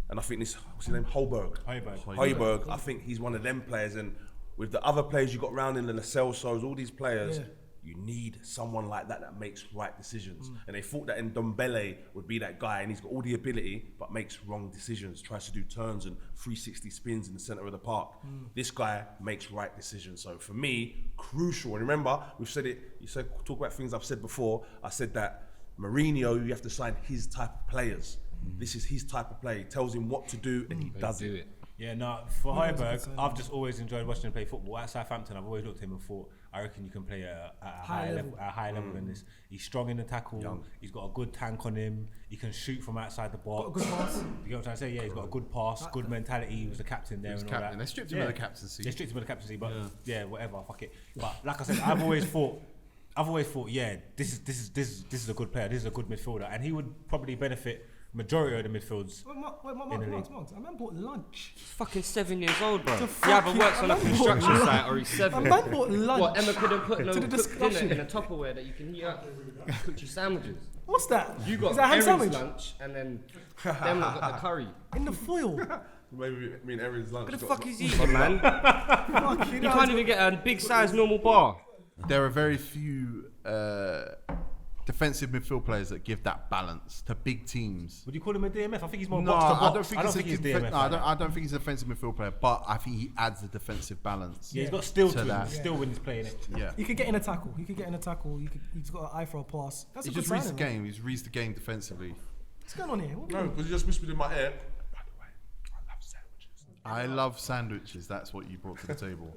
And I think this, what's his name, Hojbjerg. I think he's one of them players, and with the other players you got round in the Celsos, all these players, Yeah. you need someone like that makes right decisions. And they thought that Ndombele would be that guy, and he's got all the ability, but makes wrong decisions, tries to do turns and 360 spins in the center of the park. This guy makes right decisions. So for me, crucial. And remember, we've said it, you said, talk about things I've said before. I said that Mourinho, you have to sign his type of players. This is his type of play. He tells him what to do and he does it. Yeah, no, for Yeah, that's a good Hojbjerg, signing. I've just always enjoyed watching him play football. At Southampton, I've always looked at him and thought, I reckon you can play at a higher level than this. He's strong in the tackle. He's got a good tank on him. He can shoot from outside the box. Got a good pass. You get what I'm trying to say? Yeah, he's got a good pass, good mentality. He was the captain there. He was and all captain. that. They stripped him of the captaincy. They stripped him of the captaincy, but yeah, whatever, fuck it. But like I said, I've always thought, yeah, this is a good player. This is a good midfielder, and he would probably benefit majority of the midfields in the league. Marks. I man bought lunch. He's fucking 7 years old, bro. The He either works on a fucking- construction site or he's 7. A man bought lunch. What, Emma couldn't put no To the cooked discussion. dinner in a Tupperware that you can heat up, cook your sandwiches. What's that? You got Is that ham Erin's sandwich? lunch and then them lot got the curry. In the foil. Maybe me and Erin's lunch. What the got fuck is eating, man? Fucking You hell. can't even get a big size normal bar. There are very few defensive midfield players that give that balance to big teams. Would you call him a DMF? I think he's more No, box to box. I don't think he's DMF. No, I don't think he's a defensive midfield player, but I think he adds the defensive balance. Yeah, he's got still To to that. him. Still when he's playing it. Yeah. He could get in a tackle. He's got an eye for a pass. That's He a good just reads the signing, man. game. He's reads the game defensively. What's going on here? What No, because you just whispered in my ear. By the way, I love sandwiches. I love sandwiches. That's what you brought to the table.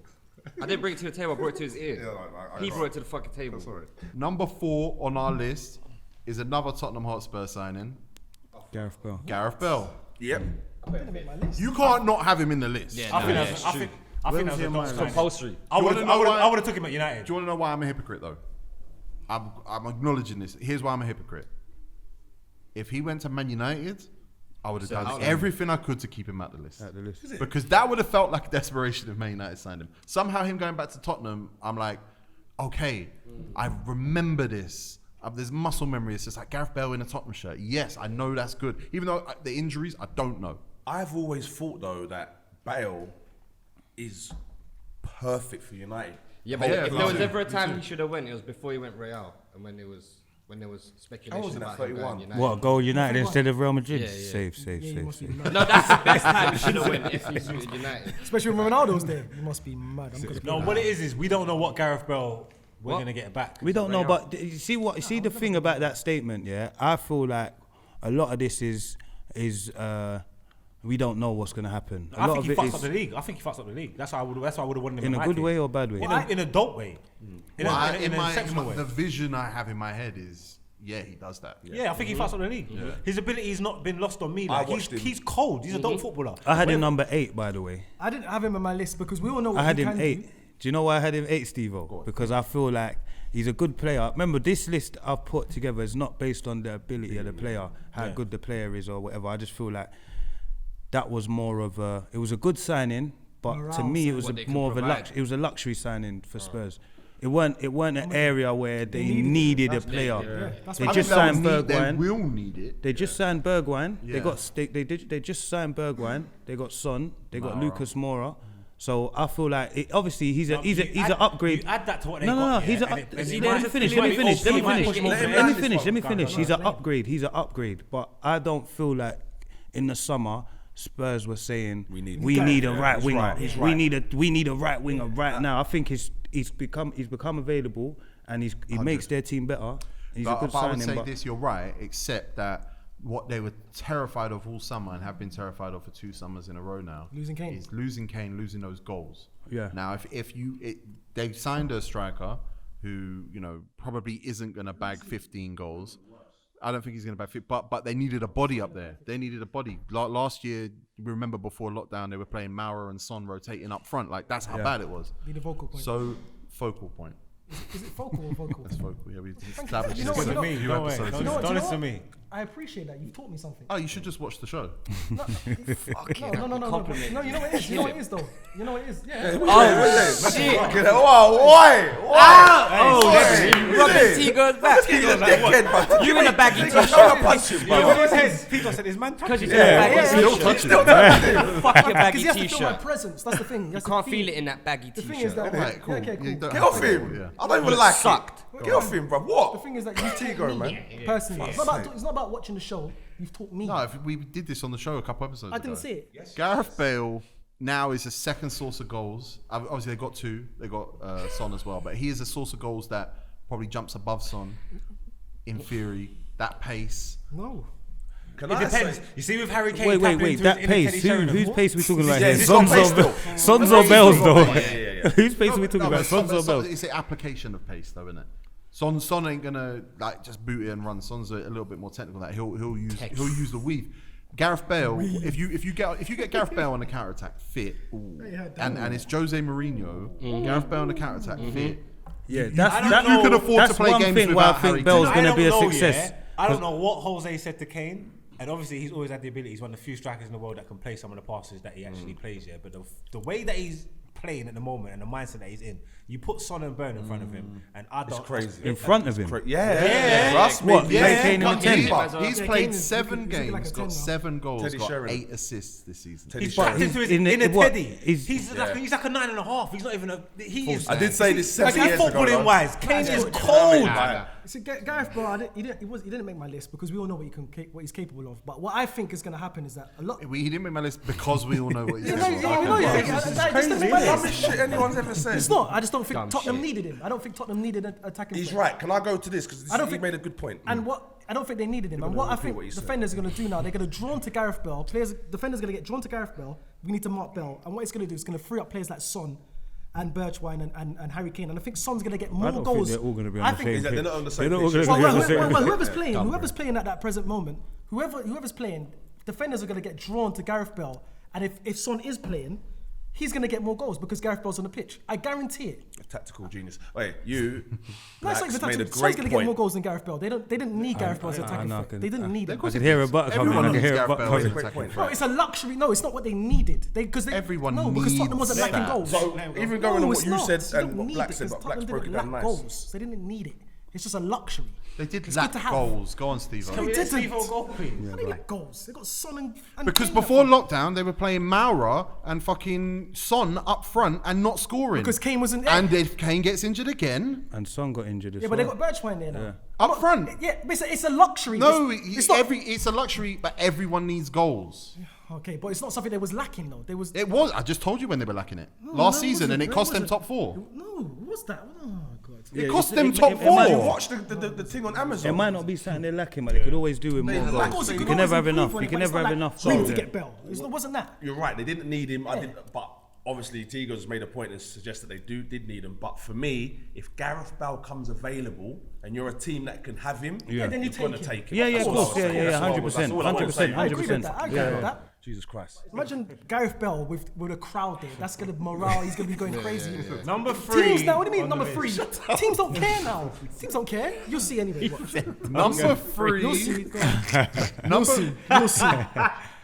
I didn't bring it to the table, I brought it to his ear. Yeah, He brought it to the fucking table. Sorry. Number 4 on our list is another Tottenham Hotspur signing, Gareth Bale. Gareth Bale. Yep. didn't make my list. You can't not have him in the list. Yeah, I think no, that's- yeah, I think that was he a on dope my signing. compulsory. I would wanna know why- have took him at United. Do you want to know why I'm a hypocrite though? I'm acknowledging this. Here's why I'm a hypocrite. If he went to Man United, I would have done everything I could to keep him at the list. Because that would have felt like a desperation if Man United signed him. Somehow him going back to Tottenham, I'm like, okay, I remember this. There's muscle memory. It's just like Gareth Bale in a Tottenham shirt. Yes, I know that's good. Even though the injuries, I don't know. I've always thought though that Bale is perfect for United. Yeah, but Yeah, if me there was too, ever a me time too. he should have went, it was before he went Real, and when there was speculation was in about that him 31. going United. What, go United instead of Real Madrid? Yeah, yeah. Save. Yeah, you must be mad. No, that's the best time he should have went if he suited United. Especially when Ronaldo's there. You must be mad. I'm gonna No, what it is we don't know what Gareth Bale we're gonna get back. We don't know, but you see the thing about that statement, yeah? I feel like a lot of this is we don't know what's going to happen. A I lot think of he it fucks is up the league. I think he fucks up the league. That's why I would have wanted him in a my good team. way or bad way. In an adult way. In an exceptional way. The vision I have in my head is, yeah, he does that. Yeah, I think he fucks up the league. His ability has not been lost on me. Like, watched him. he's cold. He's a dope footballer. I had him number 8, by the way. I didn't have him on my list because we all know what I had he him can 8. do. Do you know why I had him 8, Stevo? Because I feel like he's a good player. Remember, this list I've put together is not based on the ability of the player, how good the player is or whatever. I just feel like that was more of a... It was a good signing, but to me it was What they could more of a provide. it was a luxury signing for Spurs. It weren't an area where they needed a player. Yeah, that's They what just I signed They Bergwijn. will need it. They just signed Bergwijn. Yeah. They just signed Bergwijn. They got Son. They got Lucas Moura. So I feel like obviously he's an upgrade. You add that to what they No, got. he's yeah, a. and it Let might- me finish. it might be Let okay, me it might push more for him. finish. He's an upgrade. He's an upgrade. But I don't feel like in the summer Spurs were saying we need a right winger. We need a right winger right now. I think he's become available and he makes their team better. He's a good But I would signing. say this, you're right, except that what they were terrified of all summer and have been terrified of for 2 summers in a row now Losing Kane. is losing Kane, losing those goals. Yeah. Now, they signed a striker who probably isn't going to bag 15 goals. I don't think he's going to bag 15, but they needed a body up there. They needed a body. Last year, we remember before lockdown, they were playing Maurer and Son rotating up front. Like that's how bad it was. Be the focal point. So focal point. Is it focal or vocal? That's focal. Yeah, we established You know this what, in a you few know- episodes. don't- You know what- don't you know listen to what? me. I appreciate that. You've taught me something. Oh, you should just watch the show. No, you know what it is. You know what it is though. You know what it is. Yeah. Oh, shit. Wow, why? Ruben T goes back. You in a baggy t-shirt. You know what it says? Peter said his man Because touches he's in a baggy Still t-shirt. touching it. Fuck your Because baggy he has to feel my t-shirt. presence. That's the thing. You can't feel it in that baggy The thing is t-shirt. that. Alright, cool. Yeah, okay, cool. You don't Get have off to- him. yeah. I don't even like Sucked. it. Get off him, bro. The What? thing is that you've taught Tego, me man. personally. It's not about watching the show. You've taught me. No, we did this on the show a couple episodes I ago. didn't see it. Gareth Bale now is a second source of goals. Obviously, they got 2. They got Son as well. But he is a source of goals that probably jumps above Son in theory. That pace. No. Can It I depends. say- You see, with Harry Kane, Wait. tackling through That his inner pace. Teddy Sheringham. Whose pace we talking about Yeah, here? he's got pace still. Sons or Bells, though? Yeah. Whose pace we talking about? Sons or Bells? It's the application of pace, though, isn't it? Son ain't gonna like just boot it and run. Son's a little bit more technical. That he'll use the weave. Gareth Bale, if you get Gareth Bale on the counter attack fit, and it's Jose Mourinho, Gareth Bale on the counter attack fit. Yeah, you can afford to play one games thing why I without Harry think Bell's Kane. going to I be a don't know, success. yeah. I don't know what Jose said to Kane, and obviously he's always had the ability. He's one of the few strikers in the world that can play some of the passes that he actually plays. Yeah, but the way that he's playing at the moment and the mindset that he's in, you put Son and Burn in front of him, and I don't. It's crazy. In front of him. Yeah. Trust me. What? Play Kane in the 10? He's Yeah, played Kane is- 7 he's like games, a 10 got now. 7 goals, Teddy got Sheringham. 8 assists this season. Teddy He's backed Sheringham. into his in inner it- what? Teddy. He's like a 9.5. He's not even a. He is. I did say this 7 Like, years ago. footballing though. wise, Kane is good. cold. See, Gareth Bale, he didn't make my list because we all know what he's capable of. But what I think is going to happen is that a lot. He didn't make my list because we all know what he's Yeah, doing. Rubbish shit anyone's ever said. It's not. I just don't think Dumb Tottenham shit. needed him. I don't think Tottenham needed an attacking. He's player. right. Can I go to this? Because I don't he think made a good point. And what I don't think they needed him. And what I think defenders are going to do now, they're going to drawn to Gareth Bale. Defenders are going to get drawn to Gareth Bale. We need to mark Bale. And what it's going to do is going to free up players like Son and Birchwine and Harry Kane. And I think Son's going to get more I don't goals. think they're all going to be I on the think same Is that page. they're not on the They're same not all page? going to be on the same Well, page. whoever's playing at that present moment, whoever's playing, defenders are going to get drawn to Gareth Bale. And if Son is playing, he's going to get more goals because Gareth Bale's on the pitch. I guarantee it. Tactical genius. Wait, you No, it's not even Blacks made a tactical. Son's great going to get more point. goals than Gareth Bale. They didn't need Gareth Bale as an attacking know, I threat. can- They didn't need him. I could hear a butt coming. Everyone I could needs hear a Gareth butt Bale coming. as an Great attacking point. No, it's a luxury. No, it's not what they needed. Everyone because Tottenham wasn't needs lacking that. goals. So even going on it's what you not. said You and don't what need Black it said, because but Black's Tottenham broke it didn't down lack nice. goals. They didn't need it. It's just a luxury. They did It's lack good to have. goals. Go on, Steve. Can we let didn't. Stevo go, please? How do you lack goals? They got Son and Because Kane before up front. lockdown, they were playing Maura and fucking Son up front and not scoring. Because Kane wasn't there. And if Kane gets injured again, And Son got injured as Yeah, well. but they got Birchwine there now. Yeah. up front. Yeah, but it's a luxury. No, it's not. it's a luxury, but everyone needs goals. Okay, but it's not something that was lacking though. There was. It was. I just told you when they were lacking it No, last no, it season, wasn't. and it No, cost it them wasn't. top 4. No, what's that? Oh god. It cost them top it might- 4. Watch the thing on Amazon. It might not be something they're lacking, but they could always do with They more lack goals. goals. You You can never have always enough. improve on You it, can but it's never have not enough like goals. to yeah. get Bell. It wasn't that. You're right. They didn't need him. I didn't, but obviously Tego's made a point and suggests that they did need him. But for me, if Gareth Bale comes available and you're a team that can have him, Yeah. Then you you're gonna take him. take him. Yeah, yeah, That's of all I course. was Yeah, saying. yeah, That's all I 100%. was saying. 100%. I agree with that. I agree with that. Jesus Christ. Imagine Gareth Bell with a crowd there. That's gonna morale. He's gonna be going crazy. Number 3. Teams now. What do you mean on the number 3? list. Teams don't care now. Teams don't care. You'll see anyway. Watch. Number 3. You'll see. Go on. Number. You'll see.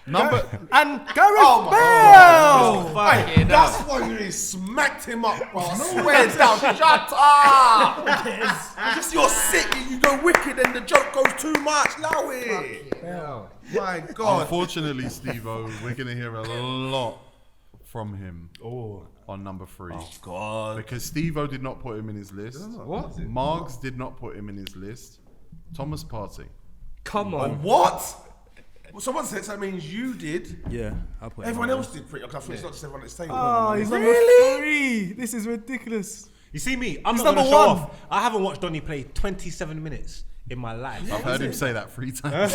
Number. And Gareth Oh Bale. Hey, that's why you smacked him up, bro. I swear down. Shut up. Just you're sick. You go wicked and the joke goes too much. Allow it. My God. Unfortunately, Steve-O, we're gonna hear a lot from him on number 3. Oh God. Because Steve-O did not put him in his list. What? Margs did not put him in his list. Thomas Partey. Come on. What? Well, someone said that means you did. Yeah, I'll put it Everyone on. else did pretty. Okay, I thought it's not just everyone at this table. Oh, he's number 3. This is ridiculous. You see me? I'm He's not going to number show 1. off. I haven't watched Donny play 27 minutes in my life. I've heard him say that 3 times.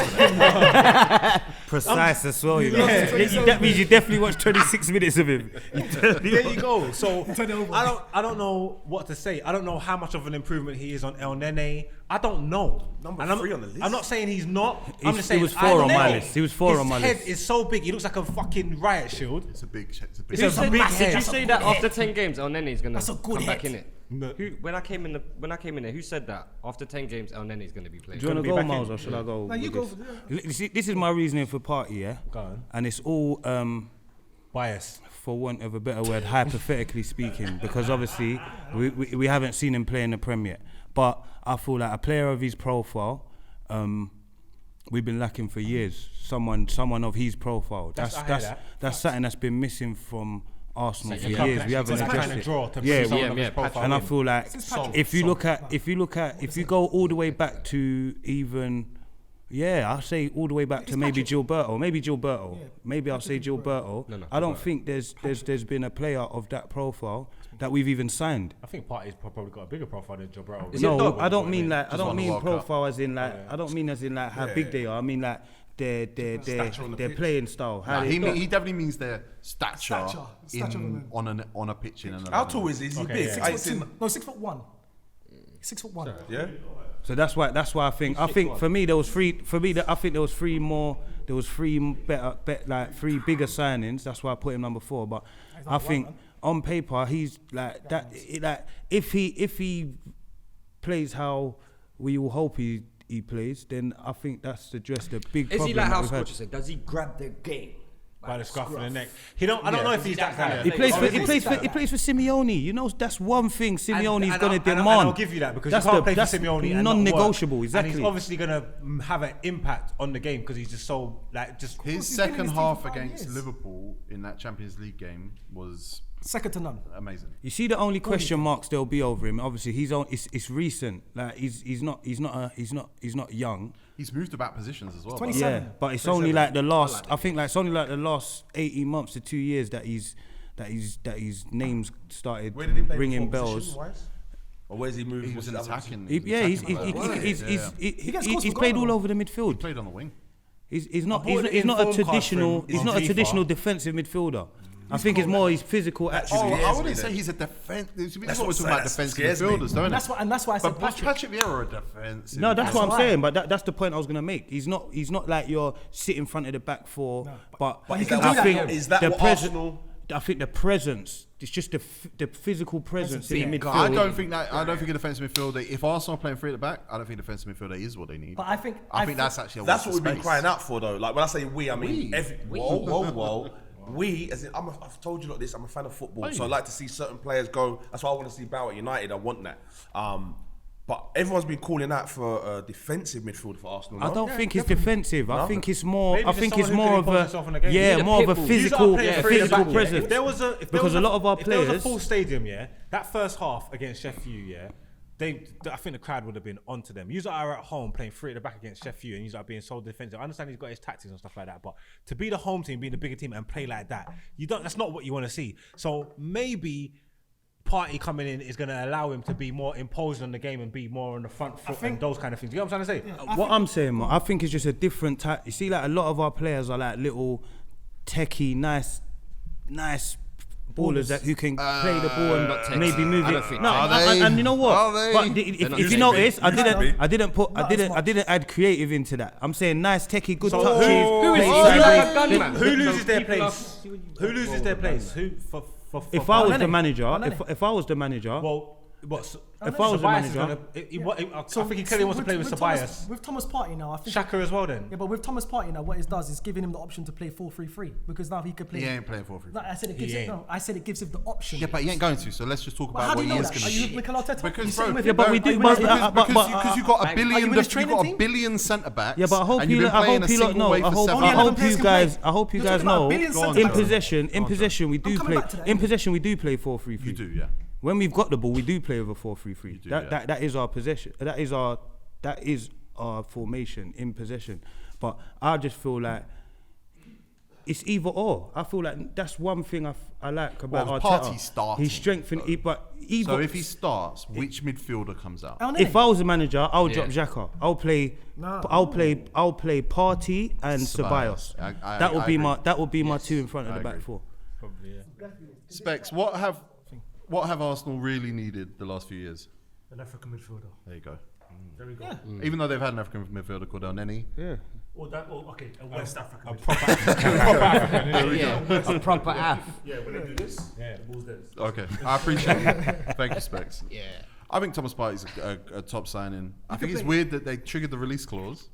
Precise as well, you know. That means you definitely watched 26 minutes of him. There you go. So Turn it over. I don't know what to say. I don't know how much of an improvement he is on El Nene. I don't know. Number And 3 on the list. I'm not saying he's not. I'm He just saying was I 4 don't on my know. list. He was 4 on my His head list. is so big. He looks like a fucking riot shield. It's a big. It's a big. It's a big Did head. you say that after 10 games, El Nene's gonna That's a good come back head. in it? No. When I came in there, who said that after 10 games, El Nene's gonna be playing? Do you want to be go, back Miles, in. or should I go? No, you with go this? You see, this is my reasoning for Partey, yeah? Go on. And it's all, Bias. for want of a better word, hypothetically speaking, because obviously we haven't seen him play in the Prem yet. But I feel like a player of his profile, we've been lacking for years. Someone of his profile. I hear that. That's something that's been missing from Arsenal for can't years. We haven't actually addressed kind of it. draw to Yeah, see someone yeah, of his yeah, profile and I in. feel like Patrick. if you go all the way back to even, I'll say all the way back to maybe Gilberto. Maybe I'll say Gilberto. No, I don't think there's been a player of that profile that we've even signed. I think Partey's probably got a bigger profile than Gilberto. Is it No, dog? I don't mean like I Just don't won the mean World Cup. profile as in like I don't mean as in like how big they are. I mean like their Stature on the pitch. playing style. How Nah, they- he definitely means their stature, Stature of a man. on a pitch in another. How tall is he? Is he Okay, big? yeah. I ain't seen. 6'1". 6'1". Yeah. So that's why I think for me there was three. For me, I think there was three more. There was three better, like 3 bigger signings. That's why I put him number 4. But I think on paper he's like that. Like if he plays how we all hope he plays, then I think that's just a big Is problem. he like how that we've had. Scorcher said? Does he grab the game by the scruff of the neck. I don't know if he's that kind of. He plays for Simeone. You know, that's one thing Simeone's going to demand. And I'll give you that because you can't play for Simeone and not non-negotiable. work. Exactly. And he's obviously going to have an impact on the game because he's just so just. His he's been in second this team half for 5 against years. Liverpool in that Champions League game was Second to none. amazing. You see, the only question marks there'll be over him. Obviously, it's recent. Like he's not young. He's moved about positions as well. 27. Yeah, but it's only like the last. I think like it's only like the last 18 months to 2 years that his names started Where did he play ringing before, bells. position-wise? Or where's he moved? He was an attacking. He's scores played for all Everton. over the midfield. He played on the wing. He's not bought it in a form card traditional. for him He's on not a FIFA. traditional defensive midfielder. I think it's more his physical attributes. Actually, Oh, I yes, wouldn't we say did. he's a defense. That's what what we're I'm talking saying, about that defensive scares me. midfielders, don't And it? that's why I said But was Patrick. Vieira a defensive? No, that's what I'm why. saying. But that's the point I was gonna make. He's not like you're sit in front of the back four. But But is can that do that, what- though. is that the what presence- Arsenal? I think the presence. It's just the physical presence in the midfield. I don't think a defensive midfielder. If Arsenal are playing three at the back, I don't think a defensive midfielder is what they need. But I think that's actually a That's waste what of we've been space. crying out for, though. Like when I say we, I mean We? whoa. We, as in, I've told you like this. I'm a fan of football, so I like to see certain players go. That's why I want to see Bale at United. I want that. But everyone's been calling out for a defensive midfielder for Arsenal. I no? don't think it's defensive. I think it's more. Maybe I just think it's someone who more can of impose himself on the game. yeah, You need a more of a pit bull. physical, Playing a free at the physical back, presence. If there was a Because a lot of our if there was a players- full stadium, that first half against Sheffield, I think the crowd would have been onto them. You are at home playing free at the back against Sheffield, and you are being so defensive. I understand he's got his tactics and stuff like that, but to be the home team, being the bigger team, and play like that, that's not what you want to see. So maybe Partey coming in is going to allow him to be more imposing on the game and be more on the front foot and those kind of things. You know what I'm trying to say? What I'm saying, man, I think it's just a different type. You see, like a lot of our players are like little techie, nice ballers that who can play the ball and maybe move I it. don't think No, so. and you know what? Are they? But if you notice, I didn't add creative into that. I'm saying nice techie, good So touches. Who is play he? sideways. Like a gunman. Who loses their People place? Who loses their place? Who for If I was the Nene. manager, Nene. if I was the manager, well, what? If I was the Ceballos is manager- I think he clearly wants to play with Ceballos. With Thomas Partey now, I think. Shaka as well then. Yeah, but with Thomas Partey now, what it does is giving him the option to play 4-3-3 because now he could play. He ain't playing 4-3-3. No, I said it gives He him. ain't. No, I said it gives him the option. Yeah, but he ain't going to. So let's just talk But about how do what you he know is that? going Are to you do. with Mikel Arteta? Because, You sitting bro, with Yeah, him? but we Are do- you in but- his training? because you've got a Are you billion. in his You've training got team? a billion centre backs. yeah, but I hope and you've you been playing a lot single know. way for 7 Only I 11 hope players you can guys. play. I hope you You're guys talking about know. billion Go on, centre In backs. possession, we do I'm coming play. back to that In anyway. possession, we do play 4-3-3. You do, yeah. When we've got the ball, we do play with a 4-3-3. do, That yeah. that is our possession. That is our formation in possession. But I just feel like it's either or. I feel like that's one thing I like about Well, Arteta. Partey starting, He's strengthened it, but either. So if he starts, which midfielder comes out? El Nene. If I was a manager, I would drop Xhaka. I'll play Partey and Ceballos. I That would be agree. my two in front of I the back agree. four. Specs, what have Arsenal really needed the last few years? An African midfielder. There you go. There we go. Even though they've had an African midfielder called El Nene. Yeah. Okay, a West African. A proper Af. Yeah, when they do this, the ball's theirs. Okay, I appreciate it. Thank you, Specs. Yeah. I think Thomas Partey's a top signing. I think it's weird that they triggered the release clause,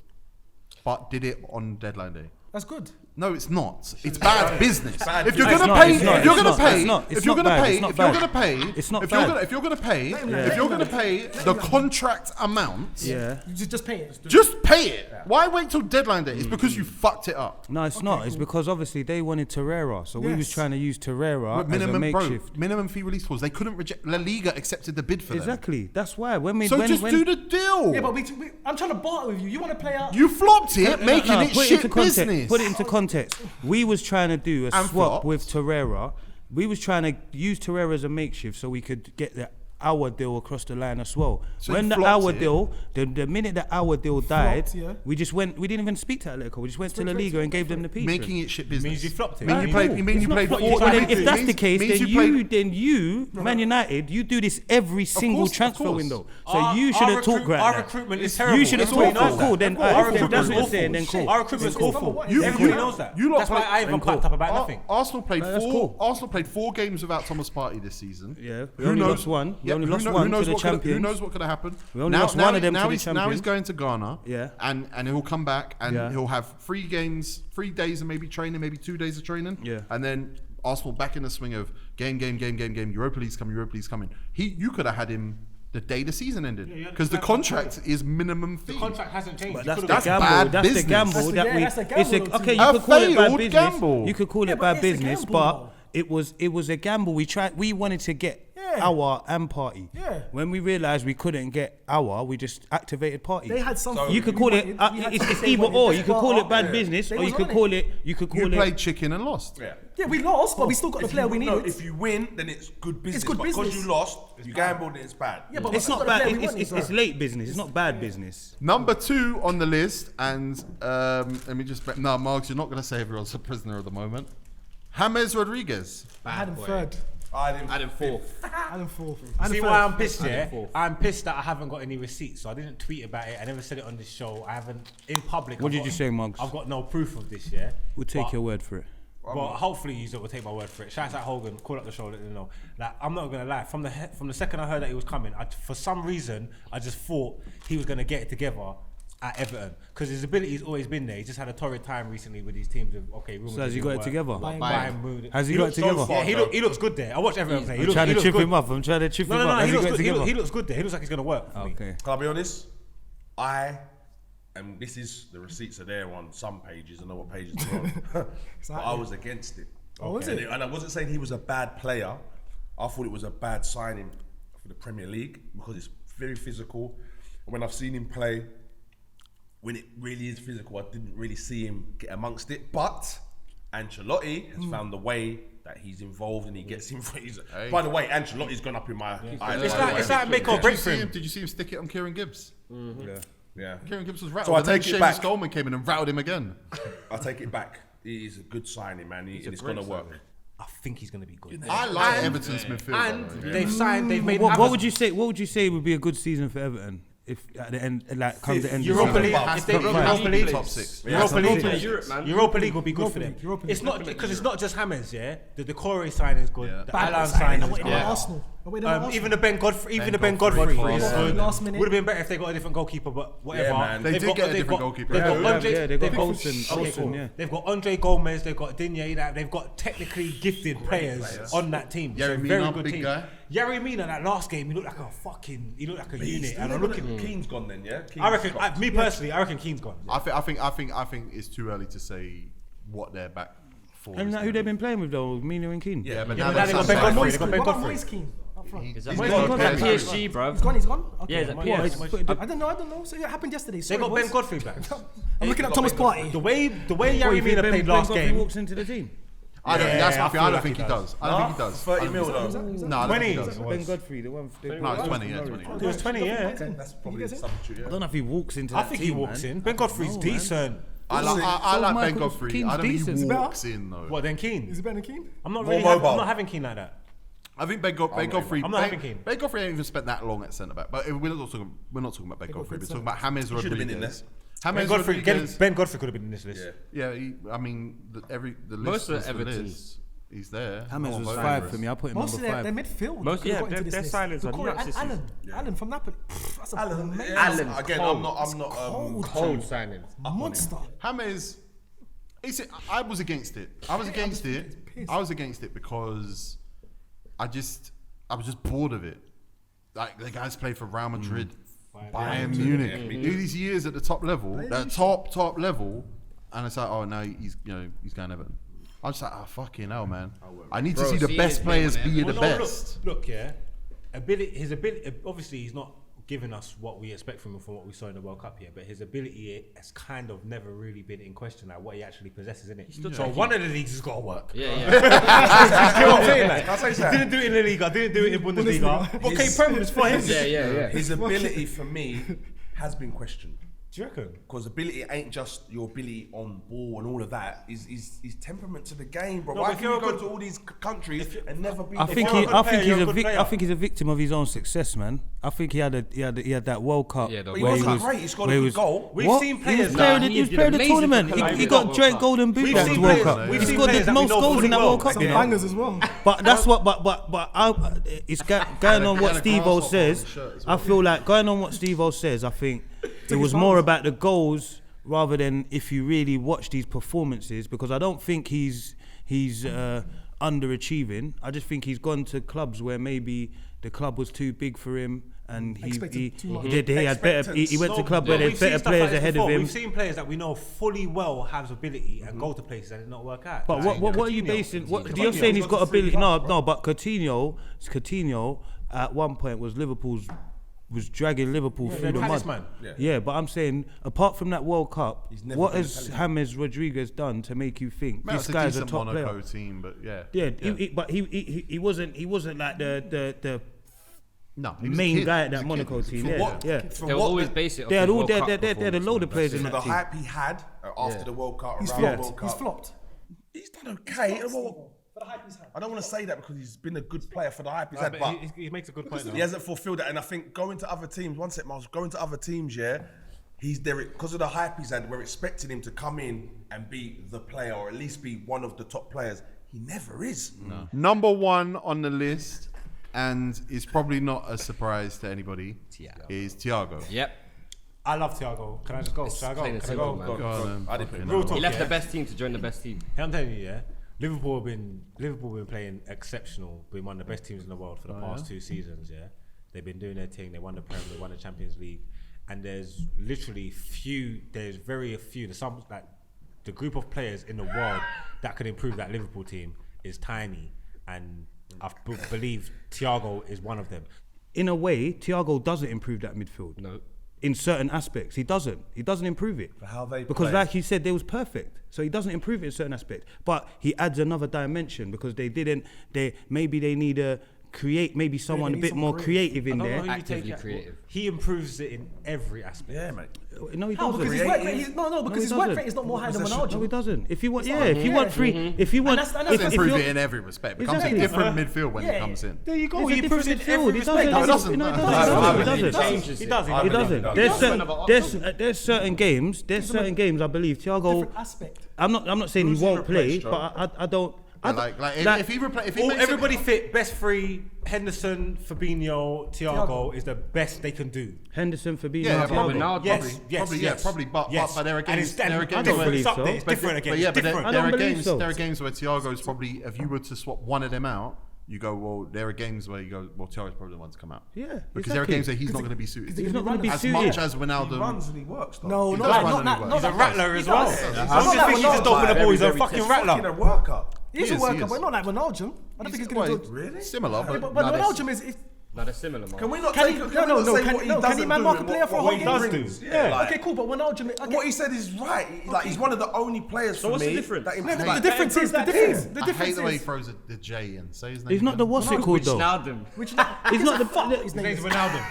but did it on deadline day. That's good. No, it's not. It's bad business. If you're It's gonna not, pay, it's not, if you're it's gonna not, pay, it's not, if it's you're not gonna bad, pay, it's not if you're bad. gonna pay, It's not if you're bad. gonna pay, him if you're gonna pay the contract amount, Yeah. You just pay it. just pay it. Why wait till deadline day? It's because you fucked it up. No, it's not. It's because obviously they wanted Torreira, so we was Yes. trying to use Torreira as a Minimum, makeshift. minimum fee release clause. They couldn't reject. La Liga accepted the bid for them. Exactly. That's why when we So when, just when, do the deal. Yeah, but I'm trying to barter with you. You want to play out? You flopped it, making No, it put shit into context. business. Put it into context. We was trying to do a And swap flopped. with Torreira. We was trying to use Torreira as a makeshift so we could get the our deal across the line as well. So When he the flopped our it. deal, the minute the our deal died, yeah. we didn't even speak to Atletico. We just went to La straight Liga and gave them the piece. Making it shit business. Means you flopped it. Mean you played. You mean you played. Well, four- then if that's means- the case, means then you, Man United, you do this every single course, of transfer course. window. So you shouldn't talk right Our now. recruitment is terrible. You should have Everybody talked. knows that. Cool. Then Our if that's what you're recruitment's saying, then awful. cool. Our recruitment's awful. You- Everybody you- knows that. you lot That's why play- I even Then pumped cool. up about nothing. Arsenal played No, that's four. cool. Arsenal played 4 games without Thomas Partey this season. Yeah, we Who only knows- lost one. We Yeah, only who lost kno- one who knows to the what could- Who champions. knows what could have happened? We only lost one of them to the Now he's champions. going to Ghana. Yeah. And he'll come back and Yeah. he'll have 3 games, 3 days and maybe training, maybe 2 days of training. Yeah. And then Arsenal back in the swing of game. Europa League's coming. You could have had him the day the season ended Yeah, because the contract is minimum fee. The contract hasn't changed. But You that's could've the got- gamble. bad That's the business. gamble That's the- that yeah, we. that's a It's gamble, okay. You A could call it bad failed business. gamble. You could call Yeah, it but bad it's a business, gamble, but though. it was a gamble. We wanted to get Yeah. our and Partey. Yeah. When we realised we couldn't get our, we just activated Partey. They had something. You could we call it. wanted, we had It's something they either wanted. or. That's You could call part it bad of business, They or you was could on call it. it. You could You call it. played chicken and lost. Yeah. Yeah, we lost, but we still got the If player you- we no, needed. if you win, then it's good business. good but because business. you lost, you gambled and it's bad. Yeah, but It's we not still got the bad. player we wanted, It's bro. late business. It's not bad business. Number 2 on the list, and let me just. No, Margs, you're not going to say everyone's a prisoner at the moment. James Rodriguez. I had him third. I didn't fall. I had him fourth. I had him See third. why I'm pissed, yeah? I'm pissed that I haven't got any receipts, so I didn't tweet about it. I never said it on this show. I haven't in public. What I've did got- you say, Margs? I've got no proof of this, yeah. We'll take But- your word for it. Well, hopefully you will take my word for it. Shout out Hogan, call up the show, let them know. Like, I'm not gonna lie. From the second I heard that he was coming, for some reason I just thought he was gonna get it together at Everton because his ability's always been there. He just had a torrid time recently with these teams. Ruben So has he got it together? Has he got it looks so together? far, he looks good there. I watched Everton play. I'm trying to trip him up. I'm trying to trip him up. No, Has he he got looks it good. together? He looks good there. He looks like he's gonna work for me. Okay. Can I be honest? And this is the receipts are there on some pages. I know what pages they're on. But I was against it. Oh, was And it? And I wasn't saying he was a bad player. I thought it was a bad signing for the Premier League because it's very physical. And when I've seen him play, when it really is physical, I didn't really see him get amongst it. But Ancelotti has found the way that he's involved and he gets in. By the way, Ancelotti's gone up in my eyes. It's like make or break for him. Did you see him stick it on Kieran Gibbs? Yeah. Kieran Gibbs was rattled. So I and then take it Seamus back. Coleman came in and routed him again. I take it back. It is a good signing, man. And it's going to work. I think he's gonna be good. I like Everton's midfield. by And the way. they've signed. They've made. What would you say? What would you say would be a good season for Everton if at the end, like, come the end of Europa the League, season? if they Top Europa five. League, Top 6. Europa League, Europe, man. Europa League will be good for them. Europa League. It's not because it's not just Hammers, yeah. The Decore signing is good. Yeah. The Bad Alan signing. signing I is wanted good. him at Arsenal. I wanted him at Arsenal. Even the Ben Godfrey, Ben is Godfrey. good. Last minute. Would have been better if they got a different goalkeeper, but whatever. Yeah, man. They They've did got- get a they've different got- goalkeeper. They've got Yeah, Andre. yeah, they got they've Olsen, okay, Olsen, cool. yeah. They've got Andre Gomez. They've got Digne. They've got technically gifted players on that team. It's a Yerry very Mina, good big team. guy. Yerry Mina, that last game, he looked like a unit. And I'm looking. Keane's gone then, yeah? I reckon. Me personally, I reckon Keane's gone. I think it's too early to say what they're back for. Isn't that who they've been playing with though? Mina and Keane. Yeah, but Yeah, now but now they they got got Ben Ben Godfrey. Moise They got Keane. Ben What about Godfrey. Moise Keane up front? Is He's that gone. at He's PSG, bro? He's gone. He's gone. Yeah, Okay. he's at Yeah, PSG. I don't know. So it happened yesterday. They Sorry, got Ben boys. Godfrey back. I'm looking at Thomas Partey. The way What, Yerry you think Mina Ben- played Ben last Godfrey game. walks into the team. I don't. Yeah, That's I my feel thing. I don't like think he he does. I don't think he does. 30 mil though. No, I don't 20. think he does. Ben Godfrey, the one. No, it's 20. Yeah, 20. It was 20, yeah. That's probably a substitute, I yeah. don't know if he walks into I that think team, he walks man. in. Ben Godfrey's No, man. decent. I So like Ben Michael Godfrey. Keane's I don't think decent. he better? walks in though. What then, Keane? Is it better than Keane? I'm not More really. mobile. I'm not having Keane like that. I think Ben Godfrey. I'm not having Keane. Ben Godfrey ain't even spent that long at centre back. But we're not talking about Ben Godfrey. We're talking about James He should have been in Rodriguez. Ben James Godfrey, Rodriguez. Ben Godfrey could have been in this list. Yeah. Yeah, I mean, the list. Most of was the Everton's- list. He's there. James I'll was vote 5 it. for me. I put him Most of number their 5. midfield. Most- could have yeah, got into their this signings list. are Decore nuts and this Allen. season. Allen from Napoli. That's a amazing Allen. Again, I'm not. Cold signings. monster. James, I was against it. I was against it because I was just bored of it. Like the guys play for Real Madrid, Bayern Munich. These years at the top level, the top level, and it's like, oh no, he's going Everton. I'm just like, oh fucking hell, man. I need to Bro, see the see best his players name on be there. the Well, no, best. Look, yeah. His ability. Obviously, he's not given us what we expect from him from what we saw in the World Cup here, but his ability has kind of never really been in question, like what he actually possesses, isn't it? So one of the leagues has got to work. Yeah. You know what I'm saying? Like, I'll say he that. didn't do it in the Liga, didn't do it in Bundesliga. Okay, Premier is for him. Yeah. His ability for me has been questioned. Do you reckon? Because ability ain't just your ability on ball and all of that. Is temperament to the game, bro. No, Why but if can you you're go a good- to all these countries and never be? I the think best? you're a good player, you're a good player. I think he's a victim of his own success, man. I think he had that World Cup. Yeah, the But he where wasn't great. He scored a where good goal. We've What? seen He players was player of that- the- he was He player of did the amazing tournament. for He Colombia got World joint Cup. golden boot We've that seen World players- Cup. we've He seen scored players the that we most know goals in that fully World well. Cup. Some You know? bangers as well. But that's what. It's going on what had a Stevo grasshopper says. on his shirt as I feel like going on what Stevo says. I think it was more about the goals rather than if you really watch these performances, because I don't think he's underachieving. I just think he's gone to clubs where maybe the club was too big for him, and he Expected too much. had better. He went to club where we've there's seen better stuff players like this ahead before. of him. We've seen players that we know fully well have ability and go to places and it not work out. But Like, what are you basing? You're saying he's got ability? No. But Coutinho at one point was dragging Liverpool through the mud. talisman. Yeah, but I'm saying apart from that World Cup, never what been a has talisman. James Rodriguez done to make you think Man, this it's a guy's a decent top Monaco player? team, but yeah. Yeah, but he wasn't like the No, he was a main kid. guy He at was that a Monaco kid. team. For Yeah, what- yeah. for They will what always the- base it off They had his all World Cup they had a load of players For in the that team. hype he had after the World Cup, He's around the flopped. World Cup, He's flopped. He's done okay. I don't want to say that because he's been a good player for the hype he's had, But but he makes a good point. he though. hasn't fulfilled that. And I think going to other teams, one sec, Miles, going to other teams, yeah, he's there because of the hype he's had. We're expecting him to come in and be the player, or at least be one of the top players. He never is. No. Number one on the list, and it's probably not a surprise to anybody, is Thiago. Yep. I love Thiago. Can I just go? Should I go? plain and Can I simple, go? man. Go. Go on, then. I didn't put him Real down. talk, He left yeah. the best team to join the best team. Hey, I'm telling you, yeah. Liverpool been playing exceptional, been one of the best teams in the world for the past 2 seasons, yeah. They've been doing their thing, they won the Premier, they won the Champions League, and there's very few, some like the group of players in the world that could improve that Liverpool team is tiny, and I believe Thiago is one of them. In a way, Thiago doesn't improve that midfield. No. In certain aspects, he doesn't improve it. For how they because, play. like he said, they was perfect. So he doesn't improve it in certain aspects. But he adds another dimension because maybe they need a create, maybe someone a need bit someone more creative. creative in I don't know there. who you Actively take creative. He improves it in every aspect. Yeah, mate. No, he No, doesn't. because his work rate, because his work rate is not more high than No, he Ronaldo. doesn't. If you want, It's yeah, not- if you yeah. want free, if you want, And that's if Improve you're- it in every respect. Becomes Exactly. a different midfield when he Yeah. comes in. There you go. It's He a improves it different in every midfield. respect. No, he doesn't. No, No, he he doesn't. doesn't. He doesn't. Changes He it. does. He I doesn't. believe There's that. there's certain games. I believe Thiago. Different aspect. I'm not saying Who's he he won't play, replaced, but I don't. Yeah, like if he makes Everybody fit, best three, Henderson, Fabinho, Thiago is the best they can do. Henderson, Fabinho, Yeah, Thiago. probably. Ronaldo. Probably, but there are And games. it's There are different. games. believe It's up so. there. It's different again. But yeah, It's but different. I there don't are believe games. so. There are games where Thiago's probably. If you were to swap one of them out, you go, well. There are games where you go, well, Thiago's probably the one to come out. Yeah, Because there are exactly. games where he's not going to be suited. He's not going to be As suited. much as He Ronaldo. runs and he works, though. No, He not does like run not and he not works. He's a that rattler fast. as He well. does. I He's just not think like he's just Ronaldo. open the ball. He's a Very fucking He's rattler. fucking a worker. He's He a is, worker, he but is. not like Ronaldo. I don't think he's going to do. Really? Similar, But but Ronaldo is. No, they're similar, man. Can we not Can take he- can no, we no, not no, say can- what he no, can doesn't he man do mark a and player for a what whole he game? brings? Yeah. like, Okay, cool, but Ronaldo. Okay. what he said is right. Like he's one of the only players for what's the me difference? that No, improves. the Like, difference is the I hate the way he is throws the J in. Say his name. He's not the again. what's it called though. Wijnaldum. which He's not the. fuck. His His name name's is. Ronaldo.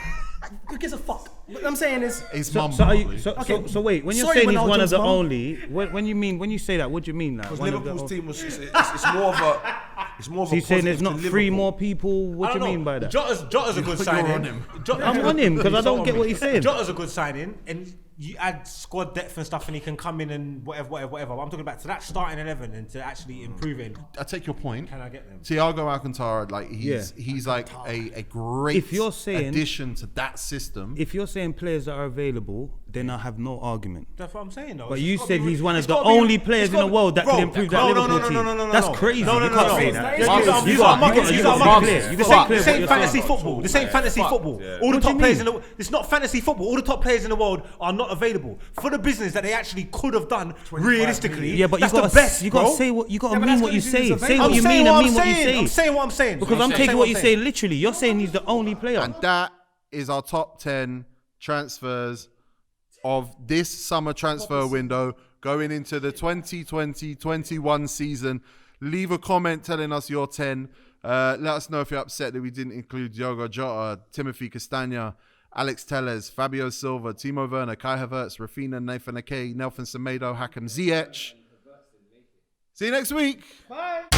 Who gives a fuck? What I'm saying is. His So, mum. so, are you, probably. so, Okay. so wait, when you're Sorry, saying he's one of Ronaldo's the mum. only, when you say that, what do you mean? Like, because one of the Liverpool's o- team was it's more of a it's more of So a you're saying there's positive not to three Liverpool. more people? What do you mean by that? Jota's a good You're signing. on him. I'm on him because I don't get what he's saying. Jota's a good signing, and you add squad depth and stuff, and he can come in and whatever. But I'm talking about to that starting 11 and to actually improve it. I take your point. Can I get them? Thiago Alcantara, like he's like a great If you're saying- addition to that system. If you're saying players that are available, then I have no argument. That's what I'm saying, though. But It's you gotta said be- he's one of it's the gotta be- only players it's in the gotta- world that Bro, can improve that no, Liverpool no, team. no, no, no, no, That's no. crazy. No, no, You no, can't no. say It's that. not- You it's can't- not- you it's can't- not- you it's can't- not- you Margs. can't- This you can't ain't say fantasy that. football. This ain't fantasy football. All the What do top you players in mean? the it's not fantasy football. All the top players in the world are not available for the business that they actually could have done realistically. Yeah, but that's you gotta the best. you gotta bro. say what you gotta Yeah, but mean that's what you because he's say. available. Say what I'm you saying mean what and I'm mean what you saying. I'm say. saying what I'm saying. Because I'm saying taking what you're I'm saying literally. You're saying he's the only player. And that is our top 10 transfers of this summer transfer window going into the 2020-21 season. Leave a comment telling us your 10. Let us know if you're upset that we didn't include Diogo Jota, Timothy Castagna, Alex Telles, Fabio Silva, Timo Werner, Kai Havertz, Rafinha, Nathan Ake, Nelson Semedo, Hakim Ziyech. See you next week. Bye.